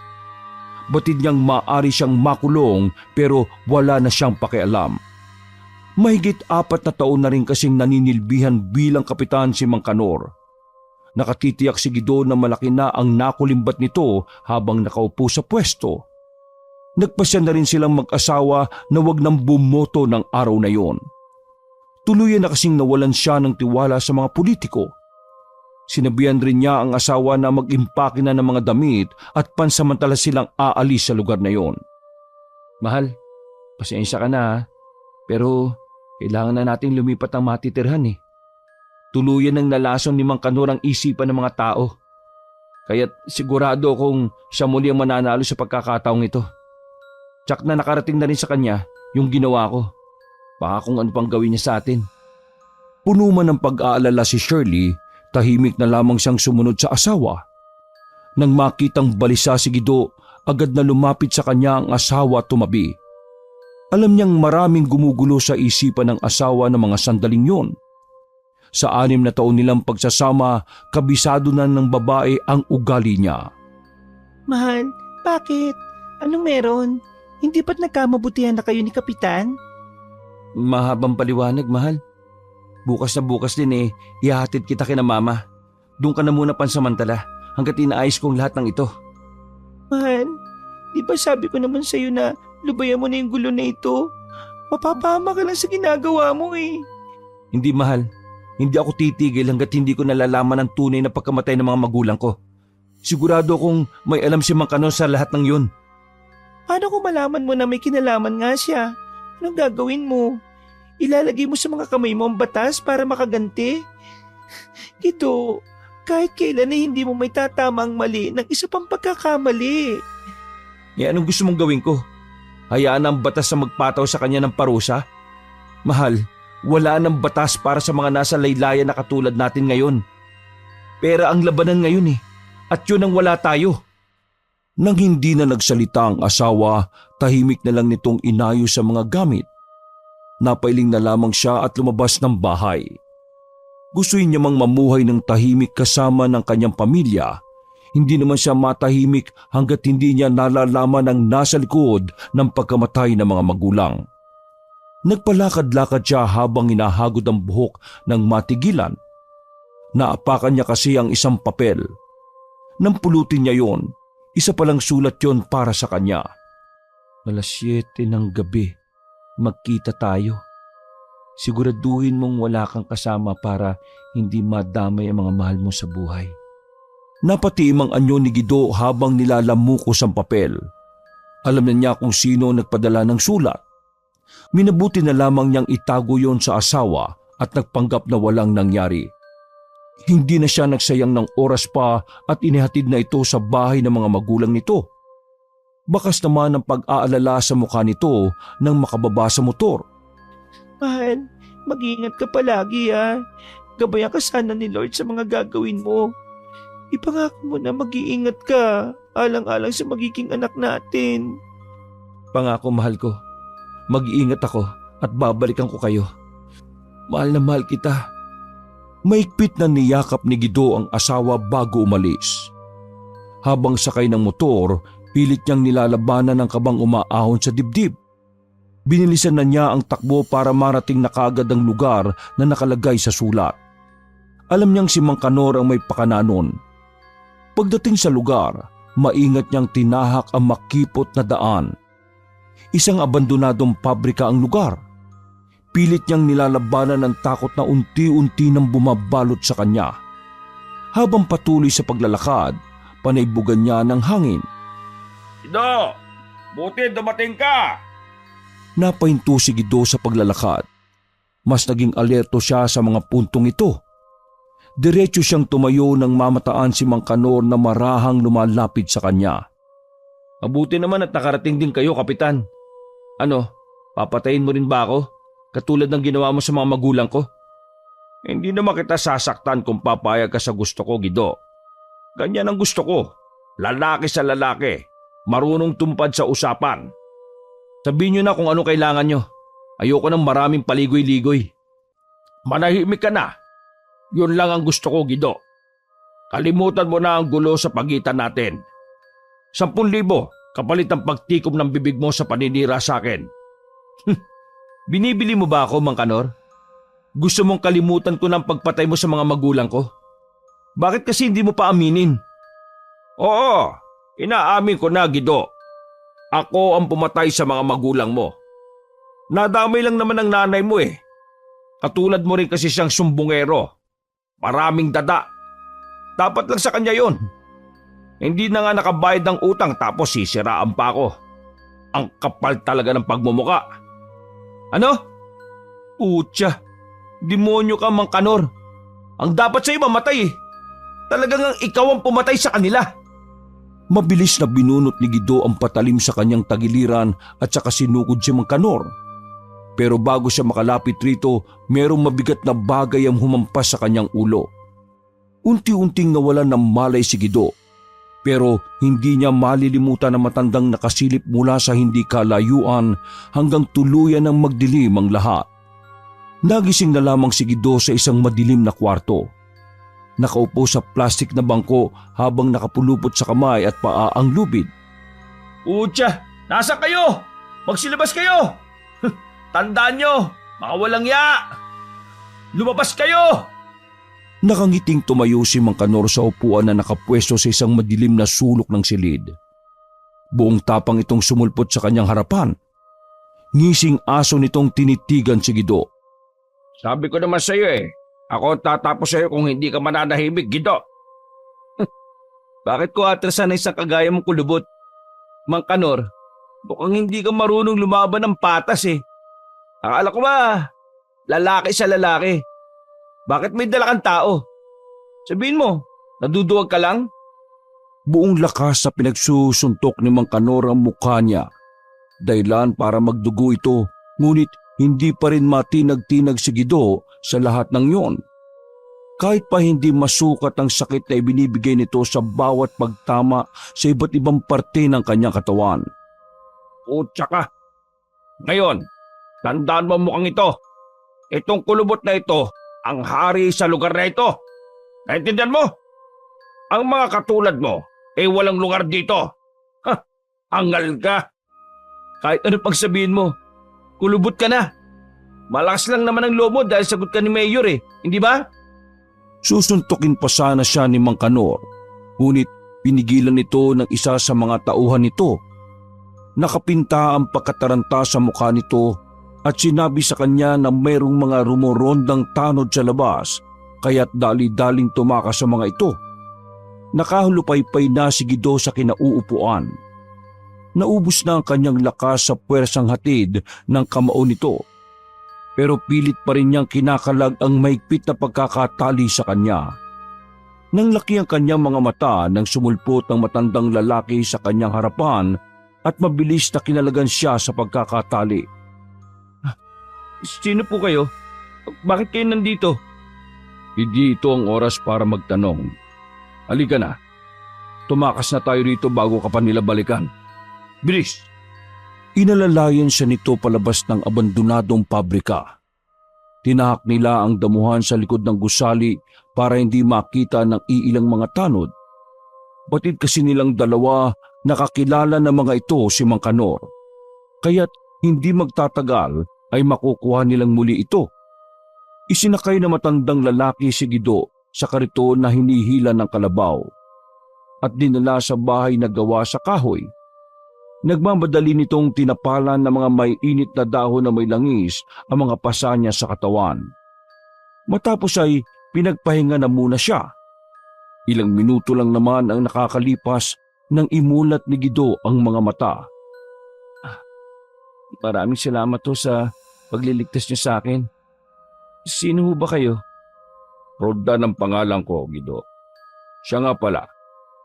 Batid niyang maaari siyang makulong pero wala na siyang pakialam. Mahigit 4 na taon na rin kasing naninilbihan bilang kapitan si Mang Kanor. Nakatitiyak si Guido na malaki na ang nakulimbat nito habang nakaupo sa pwesto. Nagpasya na rin silang mag-asawa na wag nang bumoto ng araw na yon. Tuluyan na kasing nawalan siya ng tiwala sa mga politiko. Sinabihan rin niya ang asawa na mag-impake na ng mga damit at pansamantala silang aalis sa lugar na yon. Mahal, pasensya ka na ha. Pero kailangan na nating lumipat ang matitirhan eh. Tuluyan ng nalason ni Mang Kanor ang isipan ng mga tao. Kaya't sigurado akong siya muli ang mananalo sa pagkakataong ito. Tsak na nakarating na rin sa kanya yung ginawa ko. Baka kung ano pang gawin niya sa atin. Puno man ng pag-aalala si Shirley, tahimik na lamang siyang sumunod sa asawa. Nang makitang balisa si Gido, agad na lumapit sa kanya ang asawa at tumabi. Alam niyang maraming gumugulo sa isipan ng asawa ng mga sandaling yun. Sa 6 na taon nilang pagsasama, kabisado na ng babae ang ugali niya. Mahal, bakit? Anong meron? Hindi ba't nagkamabutihan na kayo ni Kapitan? Mahabang paliwanag, mahal. Bukas na bukas din ihahatid kita kina mama. Doon ka na muna pansamantala hanggat inaayos kong lahat ng ito. Mahal, di ba sabi ko naman sa'yo na lubayan mo na yung gulo na ito? Mapapahama ka lang sa ginagawa mo eh. Hindi, mahal. Hindi ako titigil hanggat hindi ko nalalaman ang tunay na pagkamatay ng mga magulang ko. Sigurado akong may alam si Mang Kanor sa lahat ng yun. Paano kung malaman mo na may kinalaman nga siya? Anong gagawin mo? Ilalagay mo sa mga kamay mo ang batas para makaganti? Ito, kahit kailan ay hindi mo may tatama ang mali ng isa pang pagkakamali. Anong gusto mong gawin ko? Hayaan ang batas na magpataw sa kanya ng parusa? Mahal, wala nang batas para sa mga nasa laylayan na katulad natin ngayon. Pera ang labanan ngayon at yun ang wala tayo. Nang hindi na nagsalita ang asawa, tahimik na lang nitong inayos sa mga gamit. Napailing na lamang siya at lumabas ng bahay. Gustuin niya mang mamuhay ng tahimik kasama ng kanyang pamilya. Hindi naman siya matahimik hanggat hindi niya nalalaman ang nasa likod ng pagkamatay ng mga magulang. Nagpalakad-lakad siya habang hinahagod ang buhok ng matigilan. Naapakan niya kasi ang isang papel. Nang pulutin niya yon, isa palang sulat yon para sa kanya. 7:00 ng gabi, magkita tayo. Siguraduhin mong wala kang kasama para hindi madamay ang mga mahal mo sa buhay. Napatiim ang anyo ni Gido habang nilalamukos ang papel. Alam na niya kung sino nagpadala ng sulat. Minabuti na lamang niyang itago yon sa asawa at nagpanggap na walang nangyari. Hindi na siya nagsayang ng oras pa at inihatid na ito sa bahay ng mga magulang nito. Bakas naman ang pag-aalala sa mukha nito nang makababa sa motor. Mahal, mag-iingat ka palagi Gabayan ka sana ni Lord sa mga gagawin mo. Ipangako mo na mag-iingat ka, alang-alang sa magiging anak natin. Pangako, mahal ko. Mag-iingat ako at babalikan ko kayo. Mahal na mahal kita. Maigpit na niyakap ni Gido ang asawa bago umalis. Habang sakay ng motor, pilit niyang nilalabanan ang kabang umaahon sa dibdib. Binilisan na niya ang takbo para marating na kaagad ang lugar na nakalagay sa sulat. Alam niyang si Mang Kanor ang may pakana nun. Pagdating sa lugar, maingat niyang tinahak ang makipot na daan. Isang abandonadong pabrika ang lugar. Pilit niyang nilalabanan ng takot na unti-unti nang bumabalot sa kanya. Habang patuloy sa paglalakad, panaybugan niya ng hangin. Gido, buti dumating ka. Napahinto si Gido sa paglalakad. Mas naging alerto siya sa mga puntong ito. Diretso siyang tumayo nang mamataan si Mang Kanor na marahang lumalapit sa kanya. Mabuti naman at nakarating din kayo, Kapitan. Ano, papatayin mo rin ba ako? Katulad ng ginawa mo sa mga magulang ko? Hindi naman kita sasaktan kung papayag ka sa gusto ko, Gido. Ganyan ang gusto ko. Lalaki sa lalaki. Marunong tumpad sa usapan. Sabihin nyo na kung ano kailangan nyo. Ayoko ng maraming paligoy-ligoy. Manahimik ka na. Yun lang ang gusto ko, Gido. Kalimutan mo na ang gulo sa pagitan natin. 10,000 kapalit ang pagtikom ng bibig mo sa paninira sa akin. Binibili mo ba ako, Mang Kanor? Gusto mong kalimutan ko ng pagpatay mo sa mga magulang ko? Bakit kasi hindi mo pa aminin? Oo, inaamin ko na, Gido. Ako ang pumatay sa mga magulang mo. Nadamay lang naman ang nanay mo eh. Katulad mo rin kasi siyang sumbungero. Maraming dada. Dapat lang sa kanya yon. Hindi na nga nakabayad ng utang tapos sisiraan pa ako. Ang kapal talaga ng pagmumuka. Ano? Putya, demonyo ka, Mang Kanor. Ang dapat sa'yo mamatay eh. Talagang ang ikaw ang pumatay sa kanila. Mabilis na binunot ni Gido ang patalim sa kanyang tagiliran at saka sinukod si Mang Kanor. Pero bago siya makalapit rito, merong mabigat na bagay ang humampas sa kanyang ulo. Unti-unting nawalan ng malay si Gido. Pero hindi niya malilimutan ang matandang nakasilip mula sa hindi kalayuan hanggang tuluyan ng magdilim ang lahat. Nagising na lamang si Guido sa isang madilim na kwarto. Nakaupo sa plastik na bangko habang nakapulupot sa kamay at paa ang lubid. Utya, nasa kayo? Magsilabas kayo! Tandaan nyo, mga walang ya! Lumabas kayo! Nakangiting tumayo si Mang Kanor sa upuan na nakapwesto sa isang madilim na sulok ng silid. Buong tapang itong sumulpot sa kanyang harapan. Ngising aso nitong tinitigan si Guido. Sabi ko naman sa iyo ako tatapos sa iyo kung hindi ka mananahimik, Guido. Bakit ko atrasan na isang kagaya mong kulubot? Mang Kanor, mukhang hindi ka marunong lumaban ng patas Akala ko ba, lalaki sa lalaki. Bakit may dala kang tao? Sabihin mo, naduduwag ka lang? Buong lakas sa pinagsusuntok ni Mang Kanor ang mukha niya. Dahilan para magdugo ito, ngunit hindi pa rin matinag-tinag si Guido sa lahat ng yon. Kahit pa hindi masukat ang sakit na ibinibigay nito sa bawat pagtama sa iba't ibang parte ng kanyang katawan. Utsa ka. Ngayon, tandaan mo mukhang ito. Itong kulubot na ito, ang hari sa lugar na ito. Naintindihan mo? Ang mga katulad mo, walang lugar dito. Angal ka. Kahit ano pang sabihin mo, kulubot ka na. Malakas lang naman ang loob mo dahil sagot ka ni Mayor hindi ba? Susuntukin pa sana siya ni Mang Kanor, ngunit pinigilan nito ng isa sa mga tauhan nito. Nakapinta ang pagkataranta sa mukha nito at sinabi sa kanya na mayroong mga rumorondang tanod sa labas kaya't dali-daling tumakas sa mga ito. Nakahulupaypay na si Guido sa kinauupuan. Naubos na ang kanyang lakas sa puwersang hatid ng kamao nito. Pero pilit pa rin niyang kinakalag ang mahigpit na pagkakatali sa kanya. Nang laki ang kanyang mga mata nang sumulpot ng matandang lalaki sa kanyang harapan at mabilis na kinalagan siya sa pagkakatali. Sino po kayo? Bakit kayo nandito? Hindi ito ang oras para magtanong. Halika na. Tumakas na tayo rito bago ka pa nila balikan. Bilis! Inalalayan siya nito palabas ng abandonadong pabrika. Tinahak nila ang damuhan sa likod ng gusali para hindi makita ng iilang mga tanod. Batid kasi nilang dalawa nakakilala ng mga ito si Mang Kanor. Kaya't hindi magtatagal ay makukuha nilang muli ito. Isinakay na matandang lalaki si Guido sa kariton na hinihila ng kalabaw at dinala sa bahay na gawa sa kahoy. Nagmamadali nitong tinapalan ng mga may init na dahon na may langis ang mga pasa niya sa katawan. Matapos ay pinagpahinga na muna siya. Ilang minuto lang naman ang nakakalipas nang imulat ni Guido ang mga mata. Maraming salamat sa pagliligtas niyo sa akin. Sino ho ba kayo? Roldan ang pangalan ko, Guido. Siya nga pala,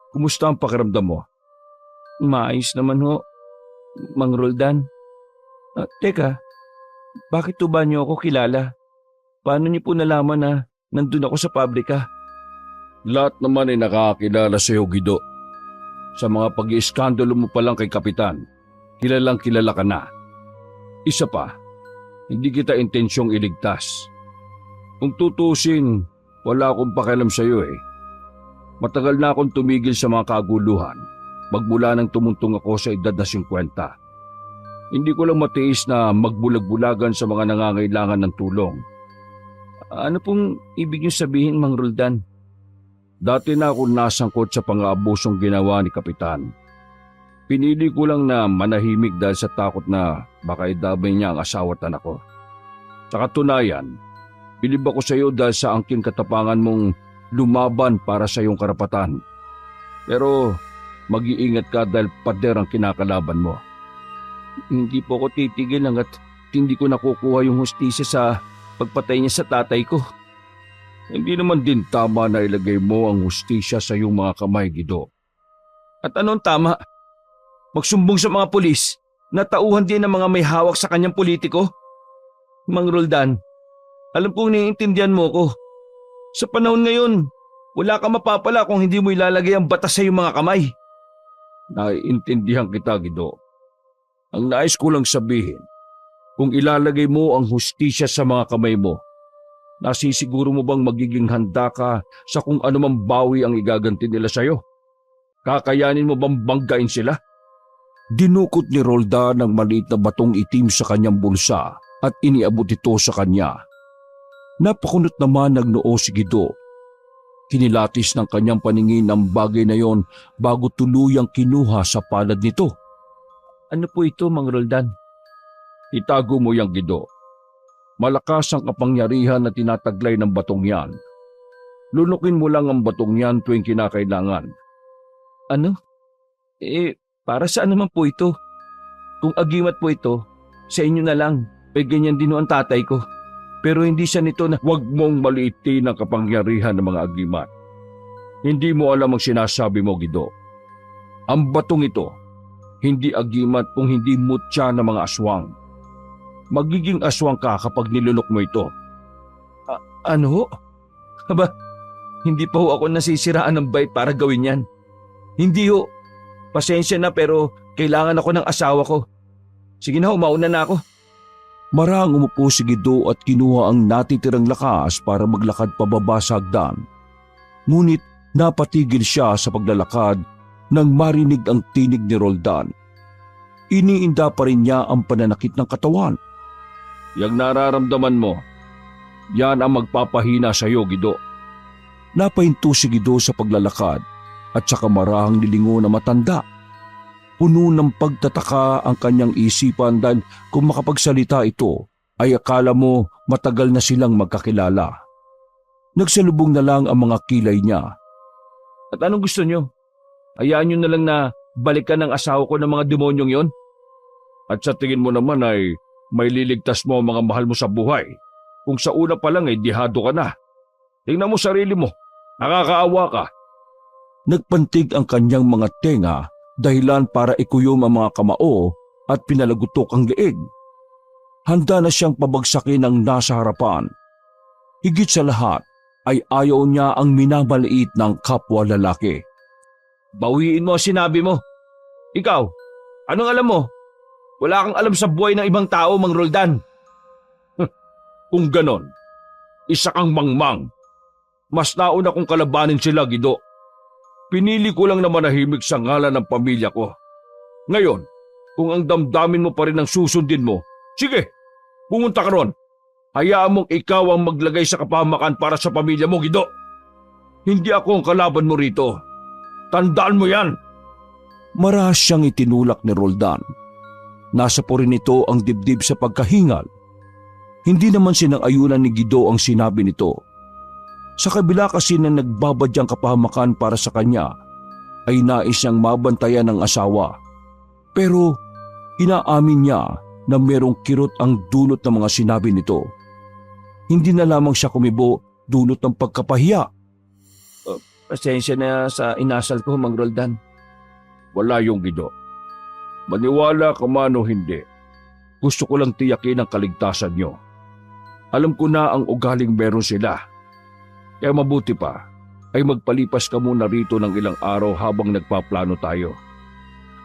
kumusta ang pakiramdam mo? Maayos naman ho, Mang Roldan. Teka, bakit ba niyo ako kilala? Paano niyo po nalaman na nandun ako sa pabrika? Lahat naman ay nakakilala sa iyo, Guido. Sa mga pag-iiskandalo mo pa lang kay Kapitan, kilalang kilala ka na. Isa pa, hindi kita intensyong iligtas. Kung tutusin, wala akong pakialam sa iyo Matagal na akong tumigil sa mga kaguluhan. Magmula nang tumuntong ako sa edad na 50. Hindi ko lang matiis na magbulag-bulagan sa mga nangangailangan ng tulong. Ano pong ibig niyo sabihin, Mang Roldan? Dati na ako nasangkot sa pang-aabusong ginawa ni Kapitan. Pinili ko lang na manahimik dahil sa takot na baka idamay niya ang asawa at anak ko. Sa katunayan, bilib ako sa iyo dahil sa angking katapangan mong lumaban para sa iyong karapatan. Pero mag-iingat ka dahil pader ang kinakalaban mo. Hindi po ako titigil hanggat hindi ko nakukuha yung hustisya sa pagpatay niya sa tatay ko. Hindi naman din tama na ilagay mo ang hustisya sa iyong mga kamay, Guido. At anong tama? Magsumbong sa mga pulis na tauhan din ng mga may hawak sa kanyang politiko? Mang Roldan, alam kong naiintindihan mo ko. Sa panahon ngayon, Wala ka mapapala kung hindi mo ilalagay ang batas sa iyong mga kamay. Naiintindihan kita, Gido. Ang nais ko lang sabihin, kung ilalagay mo ang hustisya sa mga kamay mo, nasisiguro mo bang magiging handa ka sa kung anumang bawi ang igaganti nila sa'yo? Kakayanin mo bang banggain sila? Dinukot ni Roldan ng maliit na batong itim sa kanyang bulsa at iniabot ito sa kanya. Napakunot naman ng noo si Gido. Kinilatis ng kanyang paningin ang bagay na yon bago tuluyang kinuha sa palad nito. Ano po ito, Mang Roldan? Itago mo yang Gido. Malakas ang kapangyarihan na tinataglay ng batong yan. Lunukin mo lang ang batong yan tuwing kinakailangan. Ano? Para saan naman po ito? Kung agimat po ito, sa inyo na lang. Ganyan din ang tatay ko. Pero hindi siya nito na... Huwag mong maliitin ang kapangyarihan ng mga agimat. Hindi mo alam ang sinasabi mo, Gido. Ang batong ito, hindi agimat kung hindi mutya ng mga aswang. Magiging aswang ka kapag nilunok mo ito. Ano ho? Aba, hindi pa ho ako nasisiraan ng bait para gawin yan. Hindi ho. Pasensya na pero kailangan ako ng asawa ko. Sige na ho, mauna na ako. Marang umupo si Gido at kinuha ang natitirang lakas para maglakad pababa sa hagdan. Ngunit napatigil siya sa paglalakad nang marinig ang tinig ni Roldan. Iniinda pa rin niya ang pananakit ng katawan. Yang nararamdaman mo, yan ang magpapahina sa iyo, Gido. Napahinto si Gido sa paglalakad at saka marahang nilingo na matanda. Puno ng pagtataka ang kanyang isipan dahil kung makapagsalita ito ay akala mo matagal na silang magkakilala. Nagsalubong na lang ang mga kilay niya. At anong gusto nyo? Hayaan nyo na lang na balikan ng asawa ko ng mga demonyong yon? At sa tingin mo naman ay may liligtas mo ang mga mahal mo sa buhay. Kung sa una pa lang ay dihado ka na. Tingnan mo sarili mo, nakakaawa ka. Nagpantig ang kanyang mga tenga dahilan para ikuyom ang mga kamao at pinalagutok ang leeg. Handa na siyang pabagsakin ang nasa harapan. Higit sa lahat ay ayaw niya ang minamaliit ng kapwa lalaki. Bawiin mo ang sinabi mo. Ikaw, anong alam mo? Wala kang alam sa buhay ng ibang tao, Mang Roldan. Kung ganon, isa kang mangmang. Mas nauna kong kalabanin sila, Gido. Pinili ko lang na manahimik sa ngalan ng pamilya ko. Ngayon, kung ang damdamin mo pa rin ang susundin mo, sige, pumunta ka ron. Hayaan mong ikaw ang maglagay sa kapahamakan para sa pamilya mo, Gido. Hindi ako ang kalaban mo rito. Tandaan mo yan. Marahas siyang itinulak ni Roldan. Nasa po rin ito ang dibdib sa pagkahingal. Hindi naman sinang-ayunan ni Gido ang sinabi nito. Sa kabila kasi na nagbabadyang kapahamakan para sa kanya, ay nais niyang mabantayan ng asawa. Pero inaamin niya na merong kirot ang dulot ng mga sinabi nito. Hindi na lamang siya kumibo dulot ng pagkapahiya. Pasensya na sa inasal ko, Mang Roldan. Wala yung Gido. Maniwala ka man o hindi, gusto ko lang tiyakin ang kaligtasan niyo. Alam ko na ang ugaling meron sila. Kaya mabuti pa ay magpalipas ka muna rito ng ilang araw habang nagpaplano tayo.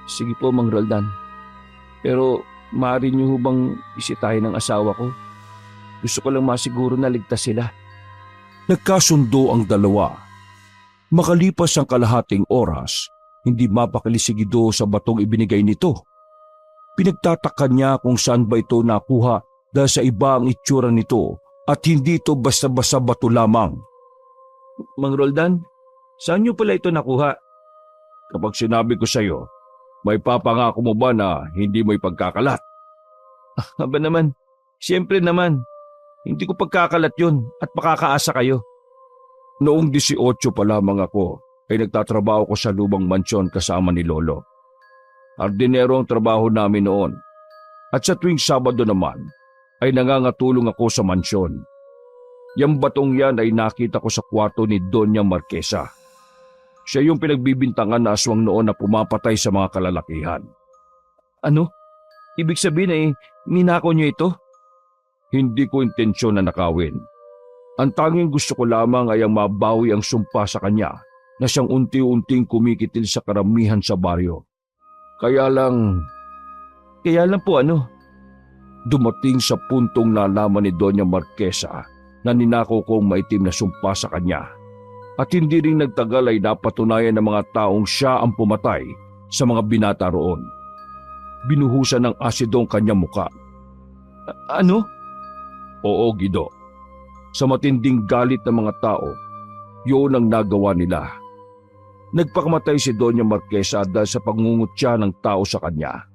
Sige po, Mang Roldan. Pero maaari niyo bang bisitahin ng asawa ko? Gusto ko lang masiguro na ligtas sila. Nagkasundo ang dalawa. Makalipas ang kalahating oras, hindi mapakali si Gido sa batong ibinigay nito. Pinagtataka niya kung saan ba ito nakuha dahil sa iba ang itsura nito at hindi ito basta-basta bato lamang. Mang Roldan, saan niyo pala ito nakuha? Kapag sinabi ko sa iyo, may papangako mo ba na hindi mo ipagkakalat? Aba naman, siyempre naman. Hindi ko pagkakalat yun at makakaasa kayo. Noong 18 pa lamang ako ay nagtatrabaho ko sa lumang mansyon kasama ni Lolo. Hardinero ang trabaho namin noon. At sa tuwing Sabado naman ay nangangatulong ako sa mansyon. Yang batong yan ay nakita ko sa kwarto ni Doña Marquesa. Siya yung pinagbibintangan na aswang noon na pumapatay sa mga kalalakihan. Ano? Ibig sabihin ay ninakaw niyo ito? Hindi ko intensyon na nakawin. Ang tanging gusto ko lamang ay ang mabawi ang sumpa sa kanya na siyang unti-unting kumikitil sa karamihan sa baryo. Kaya lang Po ano? dumating sa puntong nalaman ni Doña Marquesa na ninakaw kong maitim na sumpa sa kanya. At hindi rin nagtagal ay napatunayan ng mga taong siya ang pumatay sa mga binata roon. Binuhusan ng asido ang kanyang muka. Ano? Oo, Gido. Sa matinding galit ng mga tao, yun ang nagawa nila. Nagpakamatay si Doña Marquesa dahil sa pangungutya ng tao sa kanya.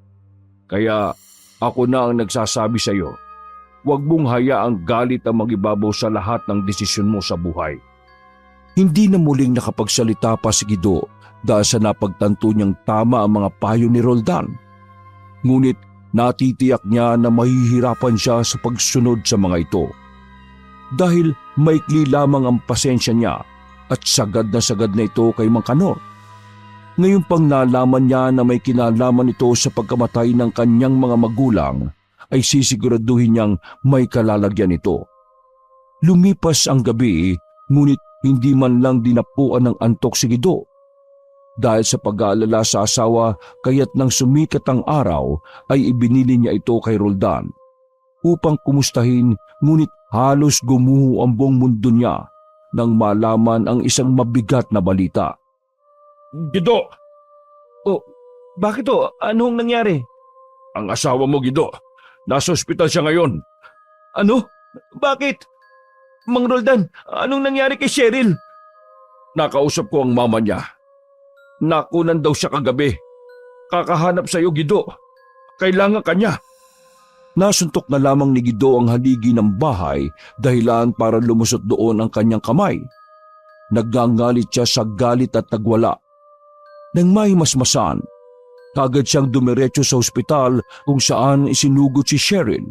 Kaya ako na ang nagsasabi sa iyo, huwag mong hayaang galit ang magibabaw sa lahat ng desisyon mo sa buhay. Hindi na muling nakapagsalita pa si Gido dahil sa napagtanto niyang tama ang mga payo ni Roldan. Ngunit natitiyak niya na mahihirapan siya sa pagsunod sa mga ito. Dahil maikli lamang ang pasensya niya at sagad na ito kay Mang Kanor. Ngayon pang nalaman niya na may kinalaman ito sa pagkamatay ng kanyang mga magulang, ay sisiguraduhin niyang may kalalagyan ito. Lumipas ang gabi, ngunit hindi man lang dinapuan ng antok si Gido. Dahil sa pag-aalala sa asawa, kaya't nang sumikat ang araw ay ibinili niya ito kay Roldan upang kumustahin, ngunit halos gumuho ang buong mundo niya nang malaman ang isang mabigat na balita. Gido! Oh, bakit to? Anong nangyari? Ang asawa mo, Gido, nasa ospital siya ngayon. Ano? Bakit? Mang Roldan, anong nangyari kay Cheryl? Nakausap ko ang mama niya. Nakunan daw siya kagabi. Kakahanap sa iyo, Gido. Kailangan kanya. Nasuntok na lamang ni Gido ang haligi ng bahay dahilan para lumusot doon ang kanyang kamay. Nagngangalit siya sa galit at nagwala. Nang may masmasan, kagad siyang dumiretso sa ospital kung saan isinugod si Cheryl.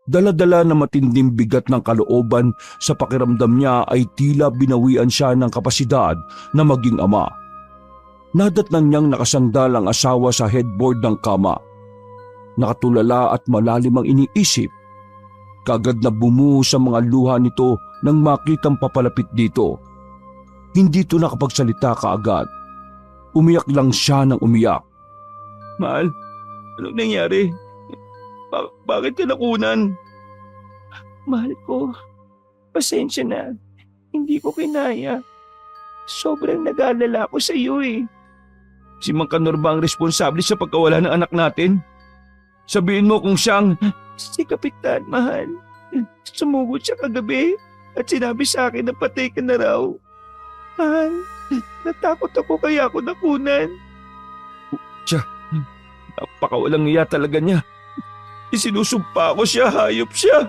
Dala-dala na matinding bigat ng kalooban sa pakiramdam niya ay tila binawian siya ng kapasidad na maging ama. Nadatnan niyang nakasandal ang asawa sa headboard ng kama. Nakatulala at malalim ang iniisip. Kagad na bumuho sa mga luha nito nang makitang papalapit dito. Hindi ito nakapagsalita kaagad. Umiyak lang siya ng umiyak. Mahal, anong nangyari? Bakit ka nakunan? Mahal ko, pasensya na. Hindi ko kinaya. Sobrang nag-aalala ko sa iyo eh. Si Mang Kanor ba ang responsable sa pagkawala ng anak natin? Sabihin mo kung siyang... Si Kapitan, mahal. Sumugod siya kagabi at sinabi sa akin na patay ka na raw. Mahal, natakot ako kaya ako nakunan. Napakawalang iya talaga niya. Isinusumpa ko siya, hayop siya.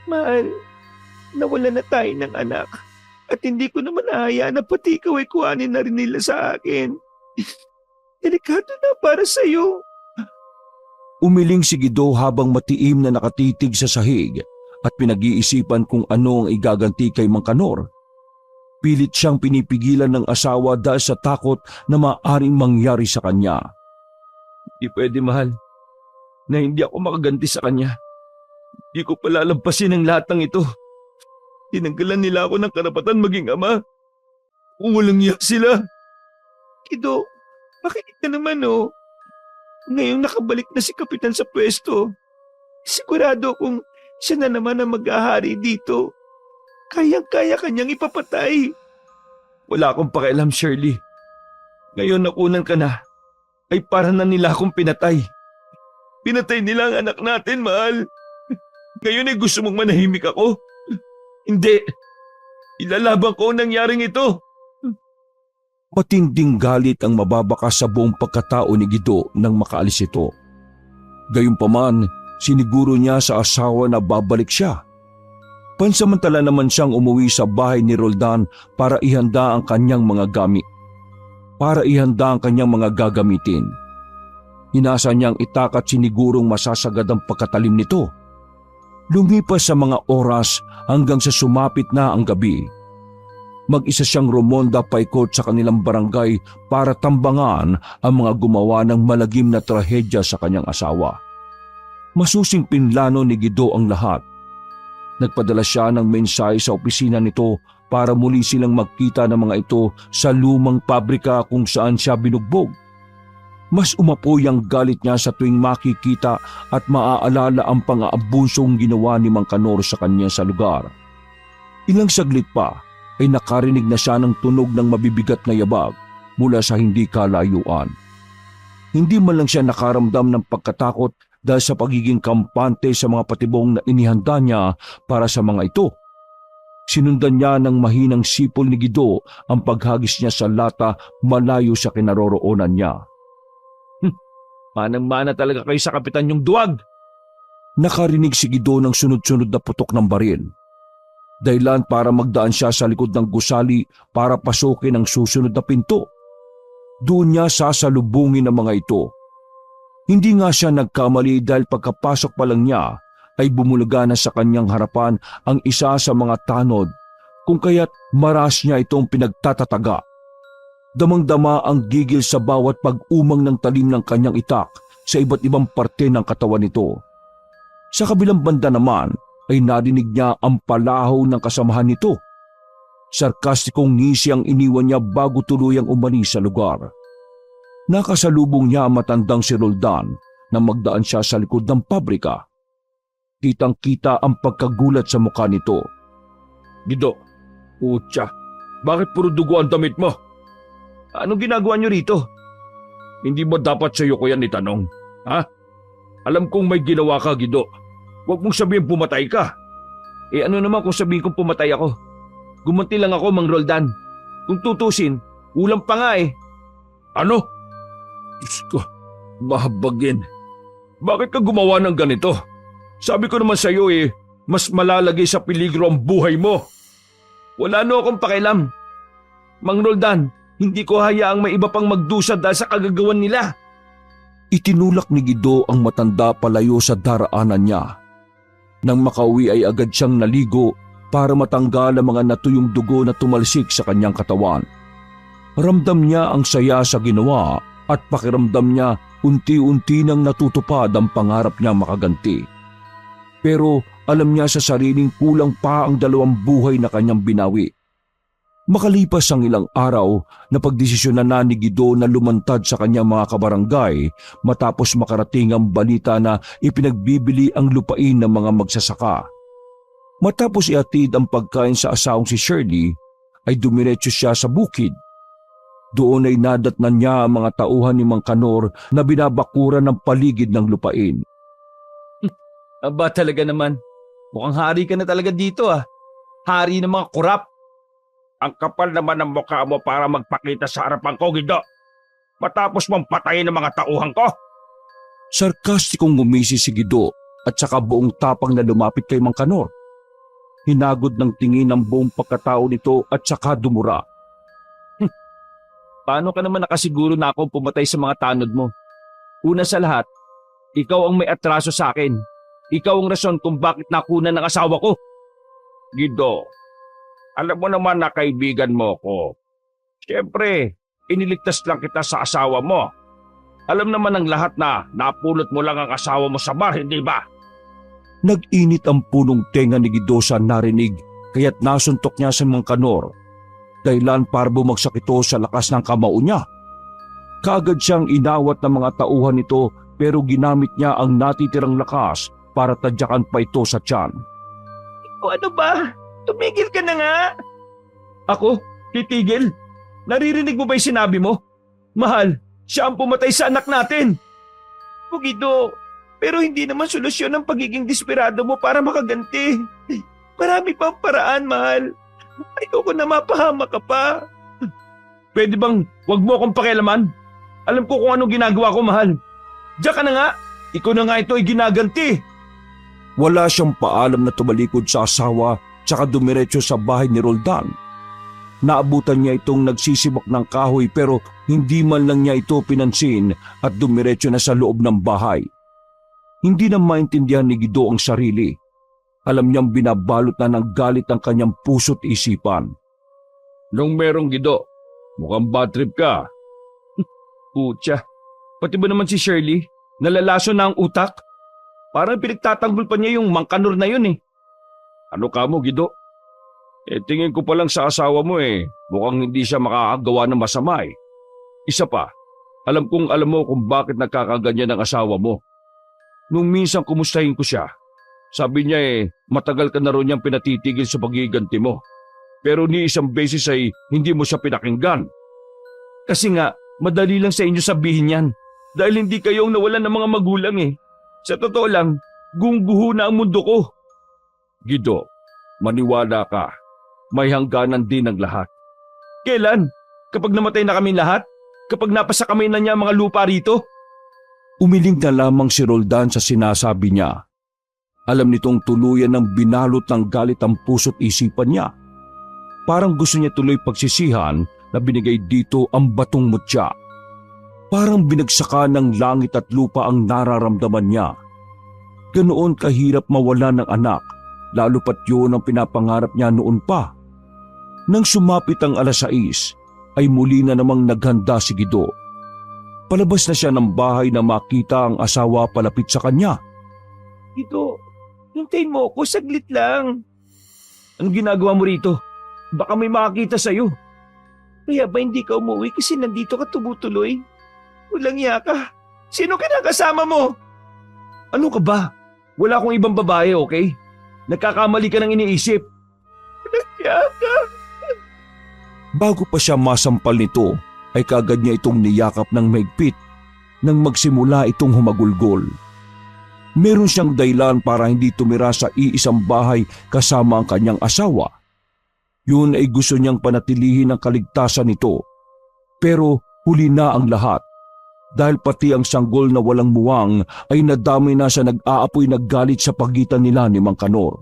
Mahal, nawala na tayo ng anak. At hindi ko naman nahayaan na pati ikaw ay kuhanin na rin nila sa akin. Delikado na para sa'yo. Umiling si Gido habang matiim na nakatitig sa sahig at pinag-iisipan kung ano ang igaganti kay Mang Kanor. Pilit siyang pinipigilan ng asawa dahil sa takot na maaaring mangyari sa kanya. Hindi pwede, mahal, na hindi ako makaganti sa kanya. Hindi ko palalampasin ang lahat ng ito. Tinanggalan nila ako ng karapatan maging ama. Walang iya sila. Kido, makinig ka naman oh. Ngayong nakabalik na si Kapitan sa pwesto, sigurado kung siya na naman ang mag-ahari dito. Kayang-kaya kanyang ipapatay. Wala akong pakialam, Shirley. Ngayon nakunan ka na, ay para na nila akong pinatay. Pinatay nila ang anak natin, mahal. Ngayon ay gusto mong manahimik ako? Hindi. Ilalaban ko ang nangyaring ito. Matinding galit ang mababakas sa buong pagkatao ni Gido nang makaalis ito. Gayunpaman, siniguro niya sa asawa na babalik siya. Pansamantala naman siyang umuwi sa bahay ni Roldan para ihanda ang kanyang mga gamit. Para ihanda ang kanyang mga gagamitin. Hinasa niyang itakat sinigurong masasagad ang pagkatalim nito. Lumipas sa mga oras hanggang sa sumapit na ang gabi. Mag-isa siyang rumonda paikot sa kanilang barangay para tambangan ang mga gumawa ng malagim na trahedya sa kanyang asawa. Masusing pinlano ni Gido ang lahat. Nagpadala siya ng mensahe sa opisina nito para muli silang magkita ng mga ito sa lumang pabrika kung saan siya binugbog. Mas umapoy ang galit niya sa tuwing makikita at maaalala ang pang-aabusong ginawa ni Mang Kanor sa kanya sa lugar. Ilang saglit pa ay nakarinig na siya ng tunog ng mabibigat na yabag mula sa hindi kalayuan. Hindi man lang siya nakaramdam ng pagkatakot dahil sa pagiging kampante sa mga patibong na inihanda niya para sa mga ito. Sinundan niya ng mahinang sipol ni Guido ang paghagis niya sa lata malayo sa kinaroroonan niya. Manang-mana talaga kayo sa kapitan yung duwag. Nakarinig si Guido ng sunod-sunod na putok ng baril. Dahilan para magdaan siya sa likod ng gusali para pasukin ang susunod na pinto. Doon niya sasalubungin ang mga ito. Hindi nga siya nagkamali dahil pagkapasok pa lang niya ay bumulaga na sa kanyang harapan ang isa sa mga tanod kung kaya't maras niya itong pinagtatataga. Damang-dama ang gigil sa bawat pag-umang ng talim ng kanyang itak sa iba't ibang parte ng katawan nito. Sa kabilang banda naman ay narinig niya ang palahaw ng kasamahan nito. Sarkastikong ngisi ang iniwan niya bago tuluyang umalis sa lugar. Nakasalubong niya ang matandang si Roldan nang magdaan siya sa likod ng pabrika. Kitang-kita ang pagkagulat sa mukha nito. Gido, utya, bakit puro dugo ang damit mo? Anong ginagawa niyo rito? Hindi ba dapat sa'yo ko yan itanong? Ha? Alam kong may ginawa ka, Gido. Huwag mong sabihin pumatay ka. Ano naman kung sabihin kong pumatay ako? Gumanti lang ako, Mang Roldan. Kung tutusin, ulam pa nga eh. Ano? Diyos ko, mahabagin. Bakit ka gumawa ng ganito? Sabi ko naman sa'yo mas malalagay sa peligro ang buhay mo. Wala no akong pakialam. Mang Roldan, hindi ko hayaang may iba pang magdusa dahil sa kagagawan nila. Itinulak ni Guido ang matanda palayo sa daraanan niya. Nang makauwi ay agad siyang naligo para matanggal ang mga natuyong dugo na tumalsik sa kanyang katawan. Ramdam niya ang saya sa ginawa at pakiramdam niya unti-unti nang natutupad ang pangarap niya makaganti. Pero alam niya sa sariling kulang pa ang 2 buhay na kanyang binawi. Makalipas ang ilang araw, napagdesisyonan na ni Guido na lumantad sa kanyang mga kabarangay matapos makarating ang balita na ipinagbibili ang lupain ng mga magsasaka. Matapos ihatid ang pagkain sa asawang si Shirley, ay dumiretso siya sa bukid. Doon ay nadatnan niya ang mga tauhan ni Mang Kanor na binabakuran ng paligid ng lupain. Aba talaga naman, mukhang hari ka na talaga dito ah. Hari ng mga kurap. Ang kapal naman ng mukha mo para magpakita sa harapan ko, Gido. Matapos mong patayin ang mga tauhan ko. Sarkastikong ngumisi si Guido at saka buong tapang na lumapit kay Mang Kanor. Hinagod ng tingin ang buong pagkatao nito at saka dumura. Paano ka naman nakasiguro na akong pumatay sa mga tanod mo? Una sa lahat, ikaw ang may atraso sa akin. Ikaw ang rason kung bakit nakunan ng asawa ko. Gido, alam mo naman na kaibigan mo ko. Siyempre, iniligtas lang kita sa asawa mo. Alam naman ng lahat na napulot mo lang ang asawa mo sa bar, hindi ba? Nag-init ang punong tenga ni Guido sa narinig kaya't nasuntok niya sa Mang Kanor. Dahilan para bumagsak ito sa lakas ng kamao niya. Kaagad siyang inawat ng mga tauhan nito pero ginamit niya ang natitirang lakas para tadyakan pa ito sa tiyan. O ano ba? Tumigil ka na nga! Ako? Titigil? Naririnig mo ba yung sinabi mo? Mahal, siya ang pumatay sa anak natin. Guido, pero hindi naman solusyon ang pagiging desperado mo para makaganti. Marami pang paraan, mahal. Ayoko na mapahama ka pa. Pwede bang wag mo akong pakialaman? Alam ko kung anong ginagawa ko, mahal. Diyan ka na nga. Ikaw na nga ito ay ginaganti. Wala siyang paalam na tumalikod sa asawa tsaka dumiretso sa bahay ni Roldan. Naabutan niya itong nagsisibak ng kahoy pero hindi man lang niya ito pinansin at dumiretso na sa loob ng bahay. Hindi na maintindihan ni Guido ang sarili. Alam niyang binabalot na ng galit ang kanyang puso't isipan. Nung merong Gido, mukhang bad trip ka. Putya, pati ba naman si Shirley? Nalalaso na ang utak? Parang pinagtatanggol pa niya yung Mang Kanor na yun eh. Ano ka mo, Gido? Tingin ko pa lang sa asawa mo mukhang hindi siya makakagawa ng masama. Isa pa, alam kong alam mo kung bakit nagkakaganyan ang asawa mo. Nung minsan kumustahin ko siya, sabi niya matagal ka na rin niyang pinatitigil sa pagiganti mo. Pero ni isang beses ay hindi mo siya pinakinggan. Kasi nga, madali lang sa inyo sabihin yan. Dahil hindi kayong nawalan ng mga magulang Sa totoo lang, gungguho na ang mundo ko. Gido, maniwala ka. May hangganan din ang lahat. Kailan? Kapag namatay na kami lahat? Kapag napasa kami na niya ang mga lupa rito? Umiling na lamang si Roldan sa sinasabi niya. Alam nitong tuluyan ng binalot ng galit ang puso't isipan niya. Parang gusto niya tuloy pagsisihan na binigay dito ang batong mutya. Parang binagsaka ng langit at lupa ang nararamdaman niya. Ganoon kahirap mawala ng anak, lalo pat yun ang pinapangarap niya noon pa. Nang sumapit ang 6:00, ay muli na namang naghanda si Gido. Palabas na siya ng bahay na makita ang asawa palapit sa kanya. Gido, hintayin mo ako saglit lang. Anong ginagawa mo rito? Baka may makakita sa'yo. Kaya ba hindi ka umuwi kasi nandito ka tumutuloy? Walang iya ka. Sino kinakasama mo? Ano ka ba? Wala akong ibang babae, okay? Nagkakamali ka ng iniisip. Walang iya ka. Bago pa siya masampal nito, ay kaagad niya itong niyakap ng mahigpit nang magsimula itong humagulgol. Meron siyang dahilan para hindi tumira sa iisang bahay kasama ang kanyang asawa. Yun ay gusto niyang panatilihin ang kaligtasan nito. Pero huli na ang lahat. Dahil pati ang sanggol na walang muwang ay nadamay na sa nag-aapoy na galit sa pagitan nila ni Mang Kanor.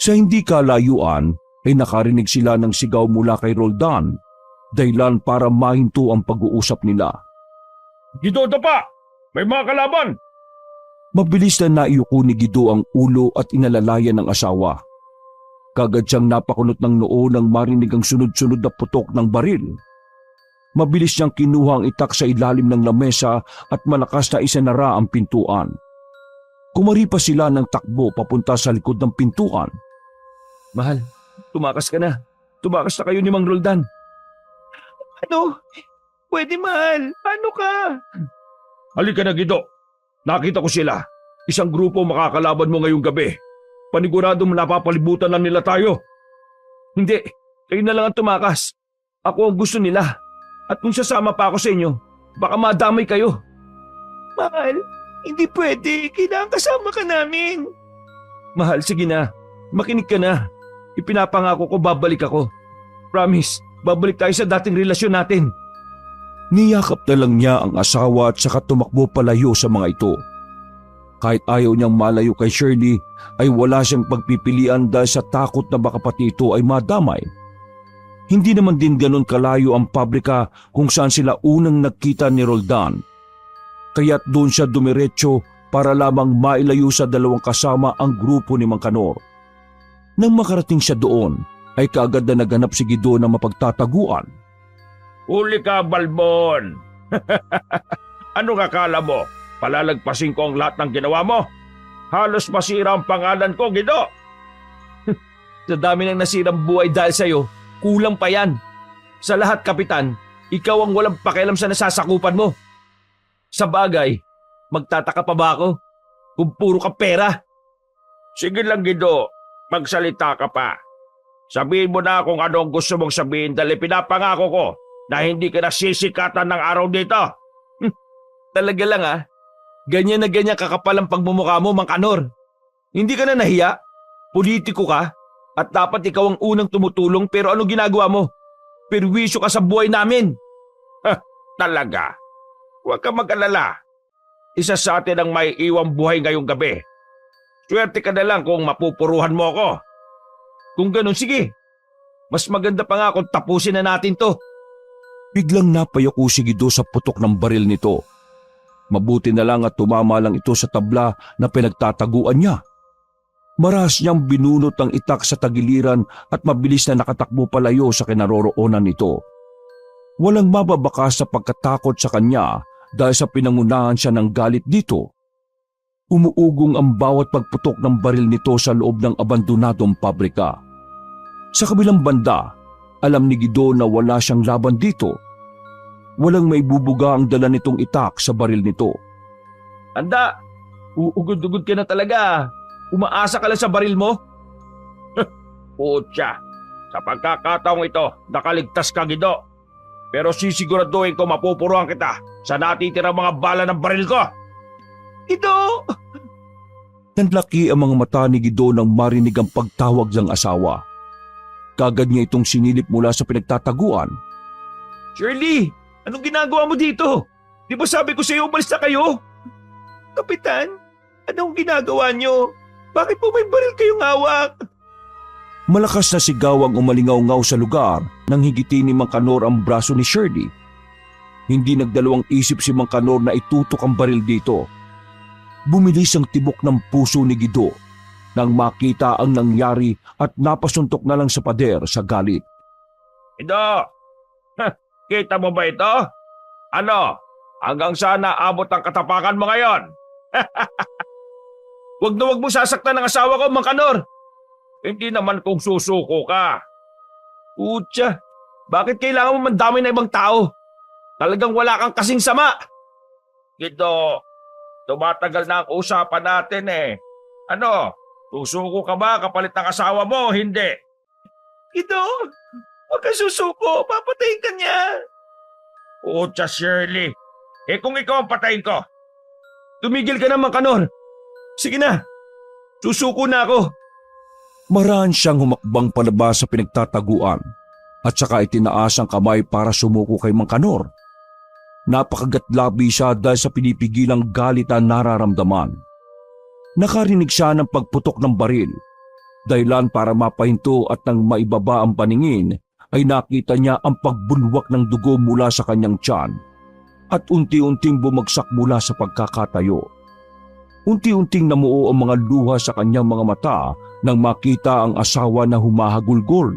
Sa hindi kalayuan ay nakarinig sila ng sigaw mula kay Roldan, dahilan para mahinto ang pag-uusap nila. Gido pa! May mga kalaban! Mabilis na naiyuko ni Gido ang ulo at inalalayan ng asawa. Kagad siyang napakunot ng noo nang marinig ang sunod-sunod na putok ng baril. Mabilis niyang kinuha ang itak sa ilalim ng lamesa at malakas na isinara ang pintuan. Kumari pa sila ng takbo papunta sa likod ng pintuan. Mahal, tumakas ka na. Tumakas na kayo ni Mang Roldan. Ano? Pwede mahal. Paano ka? Halika na, Gido. Nakita ko sila. Isang grupo makakalaban mo ngayong gabi. Paniguradong napapalibutan lang nila tayo. Hindi, kayo na lang ang tumakas. Ako ang gusto nila. At kung sasama pa ako sa inyo, baka madamay kayo. Mahal, hindi pwede. Kailangan kasama ka namin. Mahal, sige na. Makinig ka na. Ipinapangako ko babalik ako. Promise, babalik tayo sa dating relasyon natin. Niyakap na lang niya ang asawa at saka tumakbo palayo sa mga ito. Kahit ayaw niyang malayo kay Shirley, ay wala siyang pagpipilian dahil sa takot na baka pati ito ay madamay. Hindi naman din ganon kalayo ang pabrika kung saan sila unang nagkita ni Roldan. Kaya't doon siya dumiretso para lamang mailayo sa dalawang kasama ang grupo ni Mang Kanor. Nang makarating siya doon, ay kaagad na naghanap si Gido na mapagtataguan. Huli ka, Balbon! Anong akala mo? Palalagpasin ko ang lahat ng ginawa mo? Halos masira ang pangalan ko, Gido! Sa dami ng nasirang buhay dahil sa'yo, kulang pa yan. Sa lahat, Kapitan, ikaw ang walang pakialam sa nasasakupan mo. Sa bagay, magtataka pa ba ako kung puro ka pera? Sige lang, Gido. Magsalita ka pa. Sabihin mo na kung ano ang gusto mong sabihin dahil pinapangako ko na hindi ka nasisikatan ng araw dito. Talaga lang ganyan na ganyan kakapal ang pagmumukha mo, Mang Kanor. Hindi ka na nahiya? Politiko ka? At dapat ikaw ang unang tumutulong pero ano ginagawa mo? Perwisyo ka sa buhay namin. Talaga. Huwag ka mag-alala. Isa sa atin ang may iwang buhay ngayong gabi. Swerte ka na lang kung mapupuruhan mo ako. Kung ganun, sige. Mas maganda pa nga kung tapusin na natin to. Biglang napayako si Gido sa putok ng baril nito. Mabuti na lang at tumama lang ito sa tabla na pinagtataguan niya. Maras niyang binunot ang itak sa tagiliran at mabilis na nakatakbo palayo sa kinaroroonan nito. Walang mababakas sa pagkatakot sa kanya dahil sa pinangunahan siya ng galit dito. Umuugong ang bawat pagputok ng baril nito sa loob ng abandonadong pabrika. Sa kabilang banda, alam ni Guido na wala siyang laban dito. Walang may bubuga ang dala nitong itak sa baril nito. Anda, uugod-ugod ka na talaga. Umaasa ka lang sa baril mo? Putya, sa pagkakataong ito, nakaligtas ka, Guido. Pero sisiguraduhin ko mapupuruan kita sa natitirang mga bala ng baril ko. Guido! Nanlaki ang mga mata ni Guido nang marinig ang pagtawag ng asawa. Kagad niya itong sinilip mula sa pinagtataguan. Shirley, anong ginagawa mo dito? Di ba sabi ko sa iyo umalis na kayo? Kapitan, anong ginagawa niyo? Bakit po may baril kayong hawak? Malakas na sigaw ang umalingaw-ngaw sa lugar nang higitin ni Mang Kanor ang braso ni Shirley. Hindi nagdalawang isip si Mang Kanor na itutok ang baril dito. Bumilis ang tibok ng puso ni Guido nang makita ang nangyari at napasuntok na lang sa pader sa galit. Guido, kita mo ba ito? Ano, hanggang sana abot ang katapakan mo ngayon? Wag na wag mo sasaktan ng asawa ko, Mang Kanor. Hindi naman kung susuko ka. Putya, bakit kailangan mo mandamay na ibang tao? Talagang wala kang kasing sama. Guido, tumatagal na ang usapan natin eh. Ano, susuko ka ba kapalit ng asawa mo o hindi? Guido, huwag ka susuko. Papatayin ka niya. Putya, Shirley. Eh kung ikaw ang patayin ko, tumigil ka na, Mang Kanor. Sige na, susuko na ako. Maraan siyang humakbang palabas sa pinagtataguan at saka itinaas ang kamay para sumuko kay Mang Kanor. Napakagatlabi siya dahil sa pinipigilang galit na nararamdaman. Nakarinig siya ng pagputok ng baril. Dahilan para mapahinto at nang maibaba ang paningin ay nakita niya ang pagbulwak ng dugo mula sa kanyang tiyan at unti-unting bumagsak mula sa pagkakatayo. Unti-unting namuo ang mga luha sa kanyang mga mata nang makita ang asawa na humahagulgol.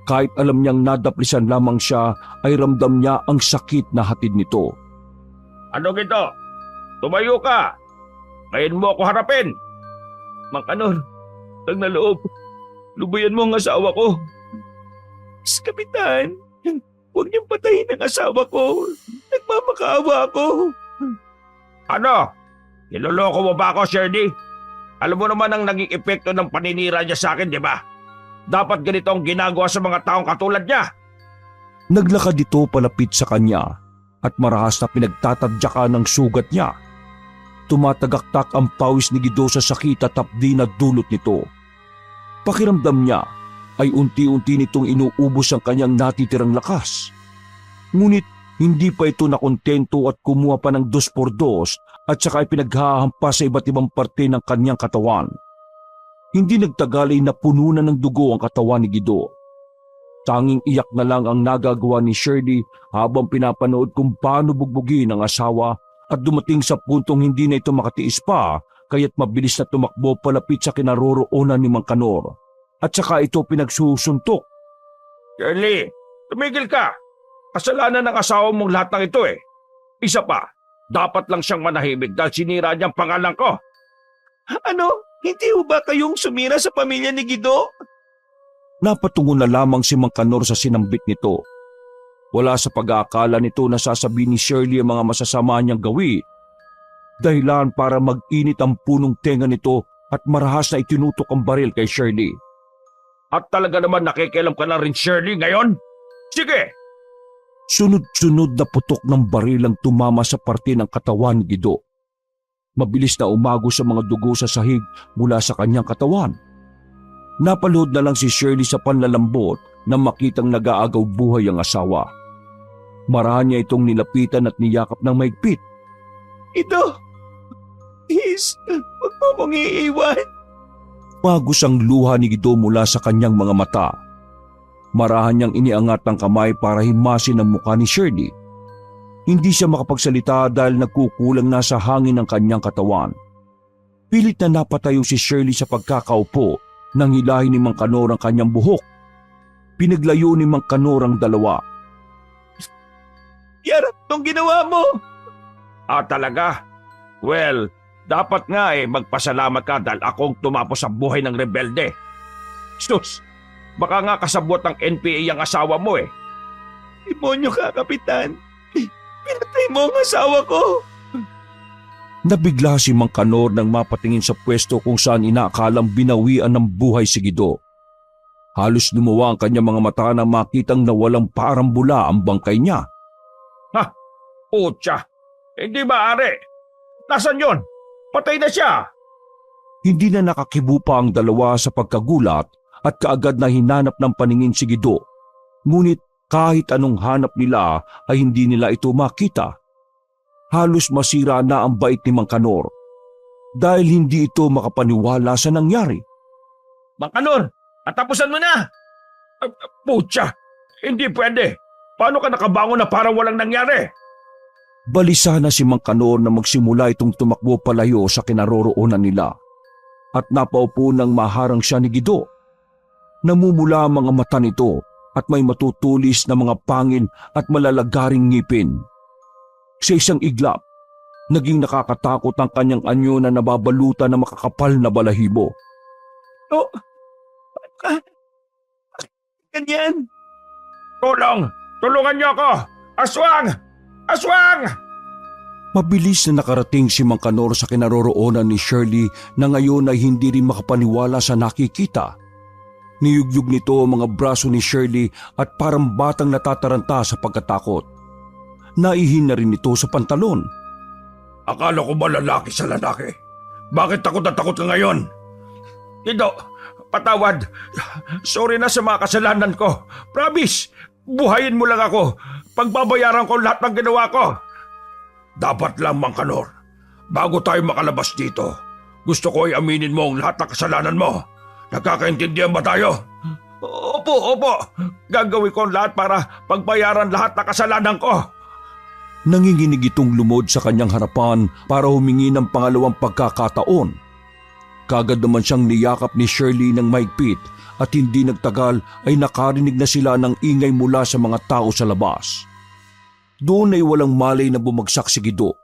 Kahit alam niyang nadaplisan lamang siya ay ramdam niya ang sakit na hatid nito. Ano Guido? Tumayo ka. Ngayon mo ako harapin. Mang Kanor, tag na loob. Lubayan mo ang asawa ko. Kapitan, huwag niyong patayin ang asawa ko. Nagmamakaawa ako. Ano? Niloloko mo ba ako, Shirley? Alam mo naman ang naging epekto ng paninira niya sa akin, di ba? Dapat ganito ang ginagawa sa mga taong katulad niya. Naglakad ito palapit sa kanya at marahas na pinagtatadyakan ng sugat niya. Tumatagaktak ang pawis ni Guido sa sakit at hapdi na dulot nito. Pakiramdam niya ay unti-unti nitong inuubos ang kanyang natitirang lakas. Ngunit hindi pa ito nakontento at kumuha pa ng 2x2 at saka ay pinaghahampas sa iba't ibang parte ng kanyang katawan. Hindi nagtagal ay napuno na ng dugo ang katawan ni Guido. Tanging iyak na lang ang nagagawa ni Shirley habang pinapanood kung paano bugbugin ang asawa at dumating sa puntong hindi na ito makatiis pa kaya't mabilis na tumakbo palapit sa kinaroroonan ni Mang Kanor at saka ito pinagsusuntok. Shirley, tumigil ka. Kasalanan ng asawa mong lahat ng ito eh. Isa pa, dapat lang siyang manahimik dahil sinira niyang pangalan ko. Ano? Hindi ho ba kayong sumira sa pamilya ni Guido? Napatungo na lamang si Mang Kanor sa sinambit nito. Wala sa pag-aakala nito na sasabihin ni Shirley ang mga masasama niyang gawi. Dahilan para mag-init ang punong tenga nito at marahas na itinutok ang baril kay Shirley. At talaga naman nakikialam ka na rin, Shirley, ngayon? Sige! Sunod-sunod na putok ng baril ang tumama sa parte ng katawan ni Guido. Mabilis na umago sa mga dugo sa sahig mula sa kanyang katawan. Napalood na lang si Shirley sa panlalambot na makitang nag-aagaw buhay ang asawa. Marahan niya itong nilapitan at niyakap ng maigpit. Guido! Please, huwag mo kong iiwan. Magos ang luha ni Guido mula sa kanyang mga mata. Marahan niyang iniangat ang kamay para himasin ang mukha ni Shirley. Hindi siya makapagsalita dahil nagkukulang na sa hangin ang kanyang katawan. Pilit na napatayo si Shirley sa pagkakaupo nang hilahin ni Mang Kanor ang kanyang buhok. Pinaglayo ni Mang Kanor ang dalawa. Yarap tong ginawa mo. Ah, talaga? Well, Dapat nga magpasalamat ka dahil akong tumapos sa buhay ng rebelde. Sus, baka nga kasabot ng NPA ang asawa mo eh. Demonyo ka, Kapitan. Pinatay mo ang asawa ko. Nabigla si Mang Kanor nang mapatingin sa pwesto kung saan inaakalang binawian ng buhay si Gido. Halos lumuwa ang kanyang mga mata nang makitang nawalang parambula ang bangkay niya. Putya, hindi maaari. Nasaan yon? Patay na siya. Hindi na nakakibo pa ang dalawa sa pagkagulat at kaagad na hinanap ng paningin si Gido. Ngunit kahit anong hanap nila ay hindi nila ito makita. Halos masira na ang bait ni Mang Kanor dahil hindi ito makapaniwala sa nangyari. Mang Kanor, tapusan mo na. Putya, hindi pwede. Paano ka nakabangon na parang walang nangyari? Balisa na si Mang Kanor na magsimula itong tumakbo palayo sa kinaroroonan nila at napaupo nang maharang siya ni Gido. Namumula ang mga mata nito at may matutulis na mga pangil at malalagaring ngipin. Sa isang iglap, naging nakakatakot ang kanyang anyo na nababalutan ng makakapal na balahibo. Oh, ganyan. Tulungan niyo ako! Aswang! Aswang! Mabilis na nakarating si Mang Kanor sa kinaroroonan ni Shirley na ngayon ay hindi rin makapaniwala sa nakikita. Niyugyug nito ang mga braso ni Shirley at parang batang natataranta sa pagkatakot. Naihin na rin ito sa pantalon. Akala ko ba lalaki sa lalaki? Bakit takot na takot ka ngayon? Gido, patawad. Sorry na sa mga kasalanan ko. Promise, buhayin mo lang ako. Pagbabayaran ko lahat ng ginawa ko. Dapat lang, Mang Kanor. Bago tayo makalabas dito, gusto ko aminin mo ang lahat ng kasalanan mo. Nagkakaintindihan ba tayo? Opo. Gagawin ko ang lahat para pagbayaran lahat ng kasalanan ko. Nanginginig itong lumod sa kanyang harapan para humingi ng pangalawang pagkakataon. Kagad naman siyang niyakap ni Shirley ng mahigpit at hindi nagtagal ay nakarinig na sila ng ingay mula sa mga tao sa labas. Doon ay walang malay na bumagsak si Gido.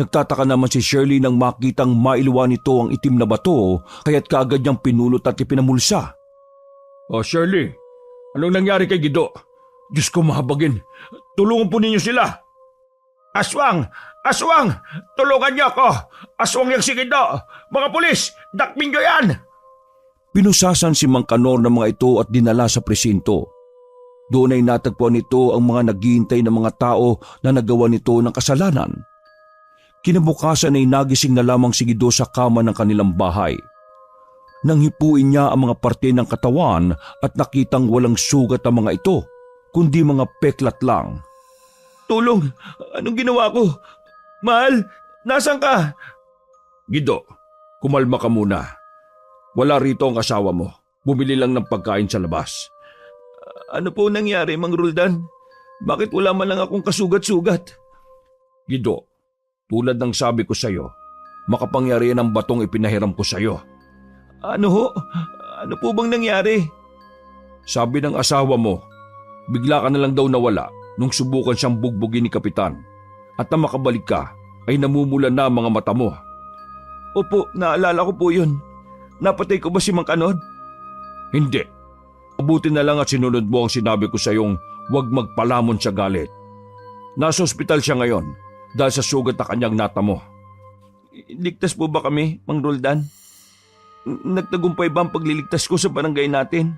Nagtataka naman si Shirley nang makitang mailuwa nito ang itim na bato kaya't kaagad niyang pinulot at ipinamulsa. Oh Shirley, anong nangyari kay Gido? Diyos ko mahabagin, tulungan po ninyo sila. Aswang! Aswang! Tulungan niyo ako! Aswang yung si Gido! Mga pulis, dakpin niyo yan! Pinusasan si Mang Kanor ng mga ito at dinala sa presinto. Doon ay natagpuan nito ang mga naghihintay na mga tao na nagawa nito ng kasalanan. Kinabukasan ay nagising na lamang si Gido sa kama ng kanilang bahay. Nang hipuin niya ang mga parte ng katawan at nakitang walang sugat ang mga ito, kundi mga peklat lang. Tulong! Anong ginawa ko? Mahal, nasan ka? Gido, kumalma ka muna. Wala rito ang asawa mo. Bumili lang ng pagkain sa labas. Ano po nangyari, Mang Roldan? Bakit wala man lang akong kasugat-sugat? Gido, tulad ng sabi ko sa'yo, makapangyarihan ang batong ipinahiram ko sa'yo. Ano ho? Ano po bang nangyari? Sabi ng asawa mo, bigla ka na lang daw nawala nung subukan siyang bugbugin ni Kapitan. At na makabalik ka, ay namumula na ang mga mata mo. Opo, naalala ko po yun. Napatay ko ba si Mang Kanod? Hindi. Mabuti na lang at sinunod mo ang sinabi ko sa iyong huwag magpalamon sa galit. Nasa ospital siya ngayon dahil sa sugat na kanyang natamo. Ligtas po ba kami, Mang Roldan? Nagtagumpay ba ang pagliligtas ko sa barangay natin?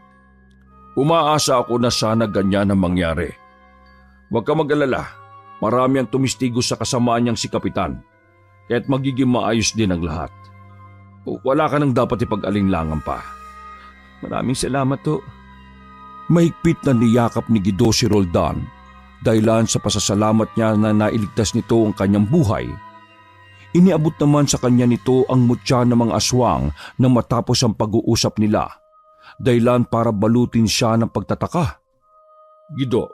Umaasa ako na sana ganyan ang mangyari. Huwag ka mag-alala. Marami ang tumistigo sa kasamaan niyang si Kapitan. Kaya't magiging maayos din ang lahat. Wala ka nang dapat ipag-alinlangan pa. Maraming salamat ho. Mahigpit na niyakap ni Gido si Roldan dahilan sa pasasalamat niya na nailigtas nito ang kanyang buhay. Iniabot naman sa kanya nito ang mutya ng mga aswang nang matapos ang pag-uusap nila, dahilan para balutin siya ng pagtataka. Gido,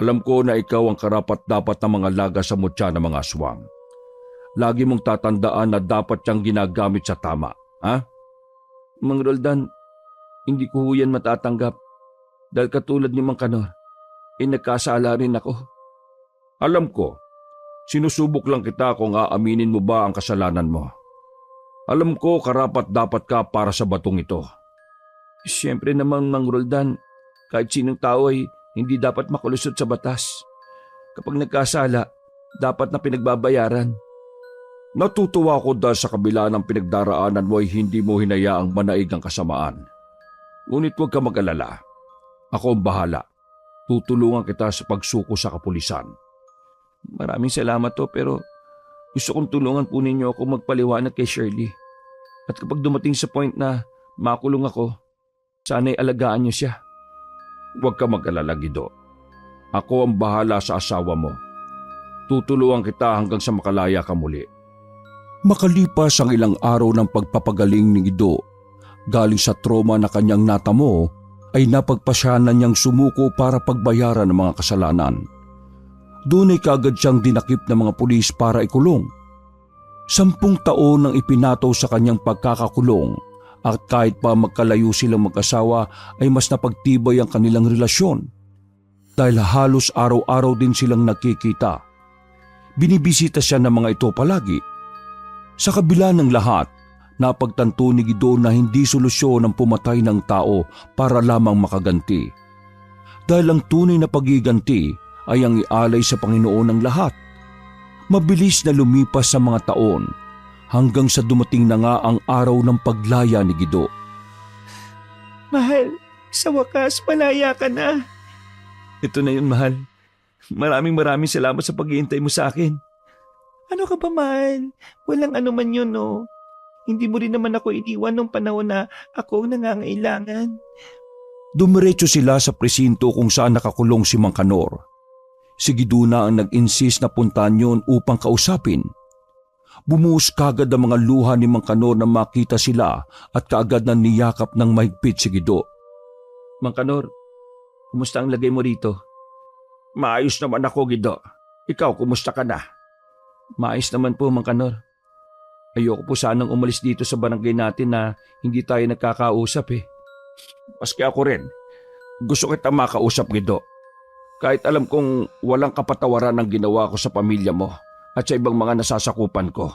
alam ko na ikaw ang karapat-dapat na mga laga sa mutya ng mga aswang. Lagi mong tatandaan na dapat siyang ginagamit sa tama, ha? Mang Roldan, hindi ko yan matatanggap. Dahil katulad ni Mang Kanor, nagkasala rin ako. Alam ko, Sinusubok lang kita kung aaminin mo ba ang kasalanan mo. Alam ko karapat dapat ka para sa batong ito. Siyempre naman, Mang Roldan, kahit sinong tao ay hindi dapat makulusot sa batas. Kapag nagkasala, dapat na pinagbabayaran. Natutuwa ko dahil sa kabila ng pinagdaraanan mo ay hindi mo hinayaang manaig ang kasamaan. Ngunit huwag ka mag-alala. Ako ang bahala. Tutulungan kita sa pagsuko sa kapulisan. Maraming salamat to, pero gusto kong tulungan po ninyo ako magpaliwanag kay Shirley. At kapag dumating sa point na makulong ako, sana'y alagaan niyo siya. Huwag ka mag-alala, Guido. Ako ang bahala sa asawa mo. Tutulungan kita hanggang sa makalaya ka muli. Makalipas ang ilang araw ng pagpapagaling ni Guido, galing sa trauma na kanyang natamo, ay napagpasyanan niyang sumuko para pagbayaran ng mga kasalanan. Doon ay kaagad siyang dinakip ng mga pulis para ikulong. 10 taon ang ipinataw sa kanyang pagkakakulong at kahit pa magkalayo silang mag-asawa ay mas napagtibay ang kanilang relasyon. Dahil halos araw-araw din silang nakikita. Binibisita siya ng mga ito palagi. Sa kabila ng lahat, napagtanto ni Guido na hindi solusyon ang pumatay ng tao para lamang makaganti. Dahil ang tunay na pagiganti ay ang ialay sa Panginoon ng lahat. Mabilis na lumipas sa mga taon hanggang sa dumating na nga ang araw ng paglaya ni Guido. Mahal, sa wakas malaya ka na. Ito na yun, mahal. Maraming salamat sa paghihintay mo sa akin. Ano ka ba, mahal? Walang ano man yun, no? Hindi mo rin naman ako iniwan nung panahon na ako ang nangangailangan. Dumiretso sila sa presinto kung saan nakakulong si Mang Kanor. Si Guido na ang nag-insist na puntahan yun upang kausapin. Bumuhos kagad ang mga luha ni Mang Kanor na makita sila at kaagad na niyakap ng mahigpit si Guido. Mang Kanor, kumusta ang lagay mo rito? Maayos naman ako, Guido. Ikaw, kumusta ka na? Maayos naman po, Mang Kanor. Ayoko po sanang umalis dito sa barangay natin na hindi tayo nagkakausap eh. Maski ako rin. Gusto kita makausap, Guido. Kahit alam kong walang kapatawaran ang ginawa ko sa pamilya mo at sa ibang mga nasasakupan ko.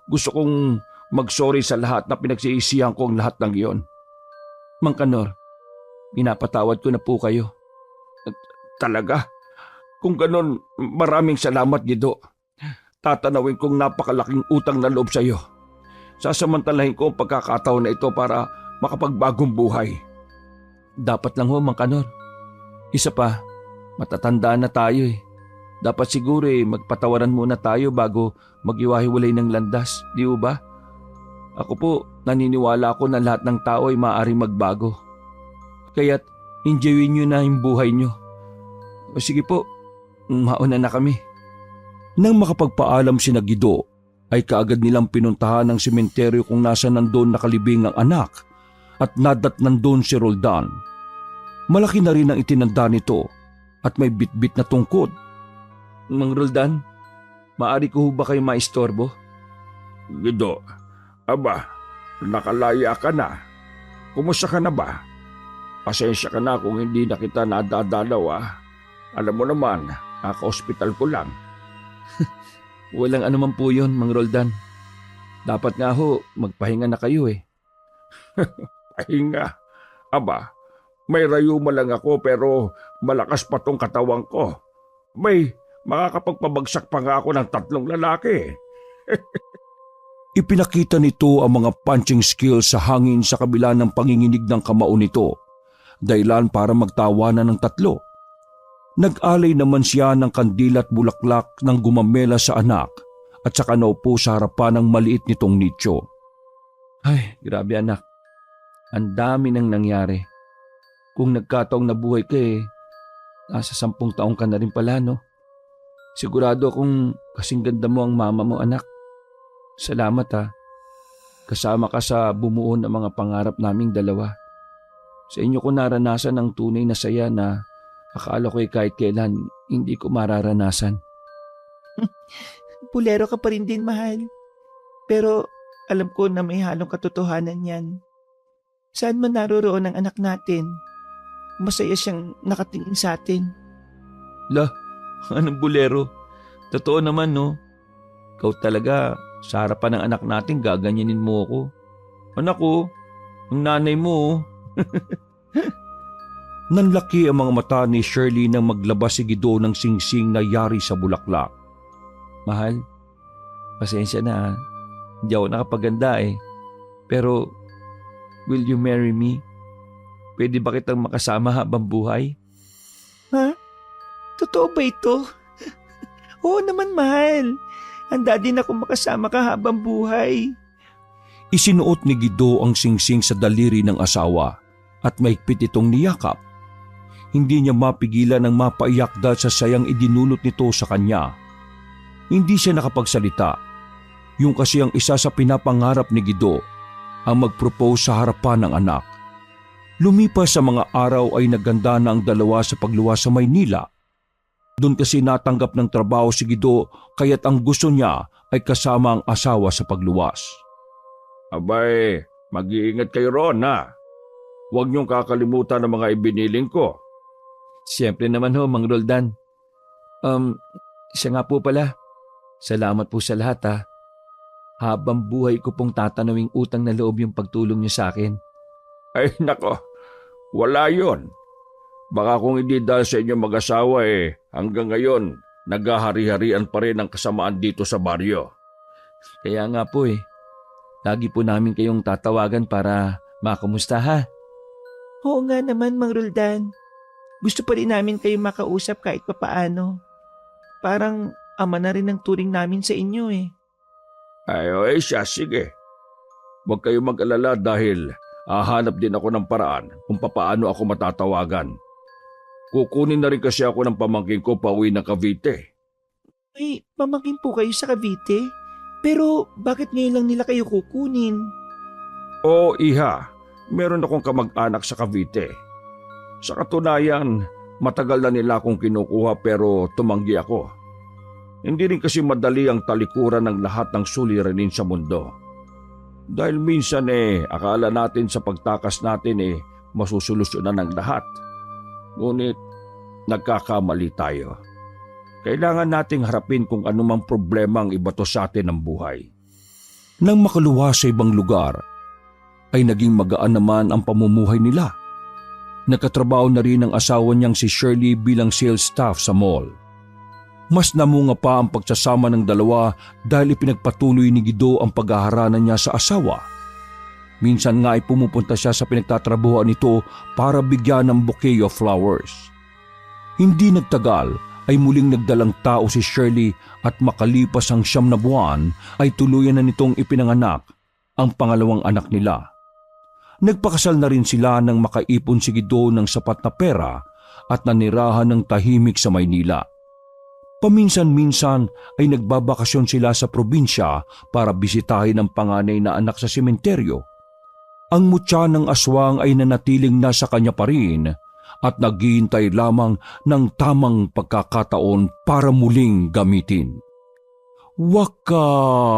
Gusto kong mag-sorry sa lahat na pinagsisihan ko ang lahat ng iyon. Mang Kanor, pinapatawad ko na po kayo. Talaga? Kung ganon, maraming salamat, Guido. Tatanawin kong napakalaking utang na loob sa iyo. Sasamantalahin ko ang pagkakataon na ito para makapagbagong buhay. Dapat lang ho, Mang Kanor. Isa pa, matatandaan na tayo eh. Dapat siguro magpatawaran muna tayo bago mag-iwahiwalay ng landas, di ba? Ako po, naniniwala ako na lahat ng tao ay maaaring magbago. Kaya't enjoyin nyo na yung buhay nyo. O sige po, mauna na kami. Nang makapagpaalam si Guido, ay kaagad nilang pinuntahan ang sementeryo kung nasa nandun nakalibing ang anak at nadatnan doon si Roldan. Malaki na rin ang itinanda nito at may bitbit na tungkod. Mang Roldan, maaari ko ba kayo maistorbo? Guido, aba, nakalaya ka na. Kumusta ka na ba? Pasensya ka na kung hindi na kita nadadalaw Alam mo naman, naka-hospital ko lang. Walang anuman po yun, Mang Roldan. Dapat nga ho, magpahinga na kayo eh. Pahinga? Aba, may rayuma lang ako pero malakas pa tong katawan ko. May makakapagpabagsak pa nga ako ng 3 lalaki. Ipinakita nito ang mga punching skills sa hangin sa kabila ng panginginig ng kamao nito, dahilan para magtawanan ng 3. Nag-alay naman siya ng kandila at bulaklak nang gumamela sa anak at saka naupo sa harapan ng maliit nitong nicho. Ay, grabe anak. Ang dami nang nangyari. Kung nagkataong nabuhay ka nasa 10 taong ka na rin pala, no? Sigurado akong kasing ganda mo ang mama mo, anak. Salamat Kasama ka sa bumuo ng mga pangarap naming dalawa. Sa inyo ko naranasan ang tunay na saya na akala ko kahit kailan hindi ko mararanasan. Pulero ka pa rin din, mahal. Pero alam ko na may halong katotohanan yan. Saan man naroroon ang anak natin, masaya siyang nakatingin sa atin. Anong bulero? Totoo naman, no? Ikaw talaga, sa harapan ng anak natin, gaganyanin mo ako. Anak ko, ang nanay mo. Nanlaki ang mga mata ni Shirley nang maglabas si Guido ng singsing na yari sa bulaklak. Mahal, pasensya na. Hindi ako nakapaganda eh. Pero, will you marry me? Pwede ba kitang makasama habang buhay? Ha? Totoo ba ito? Oo naman, mahal. Handa din ako makasama ka habang buhay. Isinuot ni Guido ang singsing sa daliri ng asawa at mahigpit itong niyakap. Hindi niya mapigilan ang mapaiyak dahil sa sayang idinulot nito sa kanya. Hindi siya nakapagsalita. Yung kasi ang isa sa pinapangarap ni Guido, ang mag-propose sa harapan ng anak. Lumipas sa mga araw ay naganda na ang dalawa sa pagluwas sa Maynila. Doon kasi natanggap ng trabaho si Guido kaya't ang gusto niya ay kasama ang asawa sa pagluwas. Abay, mag-iingat kayo roon ha. Huwag niyong kakalimutan ang mga ibiniling ko. Siyempre naman ho, Mang Roldan. Siya nga po pala. Salamat po sa lahat ha. Habang buhay ko pong tatanawing utang na loob yung pagtulong niyo sa akin. Ay nako, wala yon. Baka kung hindi dahil sa inyong mag-asawa hanggang ngayon, naghahari-harian pa rin ang kasamaan dito sa baryo. Kaya nga po lagi po namin kayong tatawagan para makumusta ha. Oo nga naman, Mang Roldan. Gusto pa rin namin kayo makausap kahit papaano. Parang ama na rin ang turing namin sa inyo Ay siya, sige. Huwag kayong mag-alala dahil hahanap din ako ng paraan kung papaano ako matatawagan. Kukunin na rin kasi ako ng pamangkin ko pauwi ng Cavite. Ay, pamangkin po kayo sa Cavite? Pero bakit ngayon lang nila kayo kukunin? Oo, iha. Meron akong kamag-anak sa Cavite. Sa katunayan, matagal na nila akong kinukuha pero tumanggi ako. Hindi rin kasi madali ang talikuran ng lahat ng suliranin sa mundo. Dahil minsan akala natin sa pagtakas natin masusolusyonan ang lahat. Ngunit nagkakamali tayo. Kailangan nating harapin kung anumang problema ang ibato sa atin ng buhay. Nang makaluwas sa ibang lugar, ay naging magaan naman ang pamumuhay nila. Nagkatrabaho na rin ang asawa niyang si Shirley bilang sales staff sa mall. Mas namunga pa ang pagsasama ng dalawa dahil ipinagpatuloy ni Guido ang pag-aaralan niya sa asawa. Minsan nga ay pumupunta siya sa pinagtatrabuhan nito para bigyan ng bouquet of flowers. Hindi nagtagal ay muling nagdalang tao si Shirley at makalipas ang 9 na buwan ay tuluyan na nitong ipinanganak ang pangalawang anak nila. Nagpakasal na rin sila nang makaipon si Guido ng sapat na pera at nanirahan ng tahimik sa Maynila. Paminsan-minsan ay nagbabakasyon sila sa probinsya para bisitahin ang panganay na anak sa sementeryo. Ang mutya ng aswang ay nanatiling nasa kanya pa rin at naghihintay lamang ng tamang pagkakataon para muling gamitin. Wakas!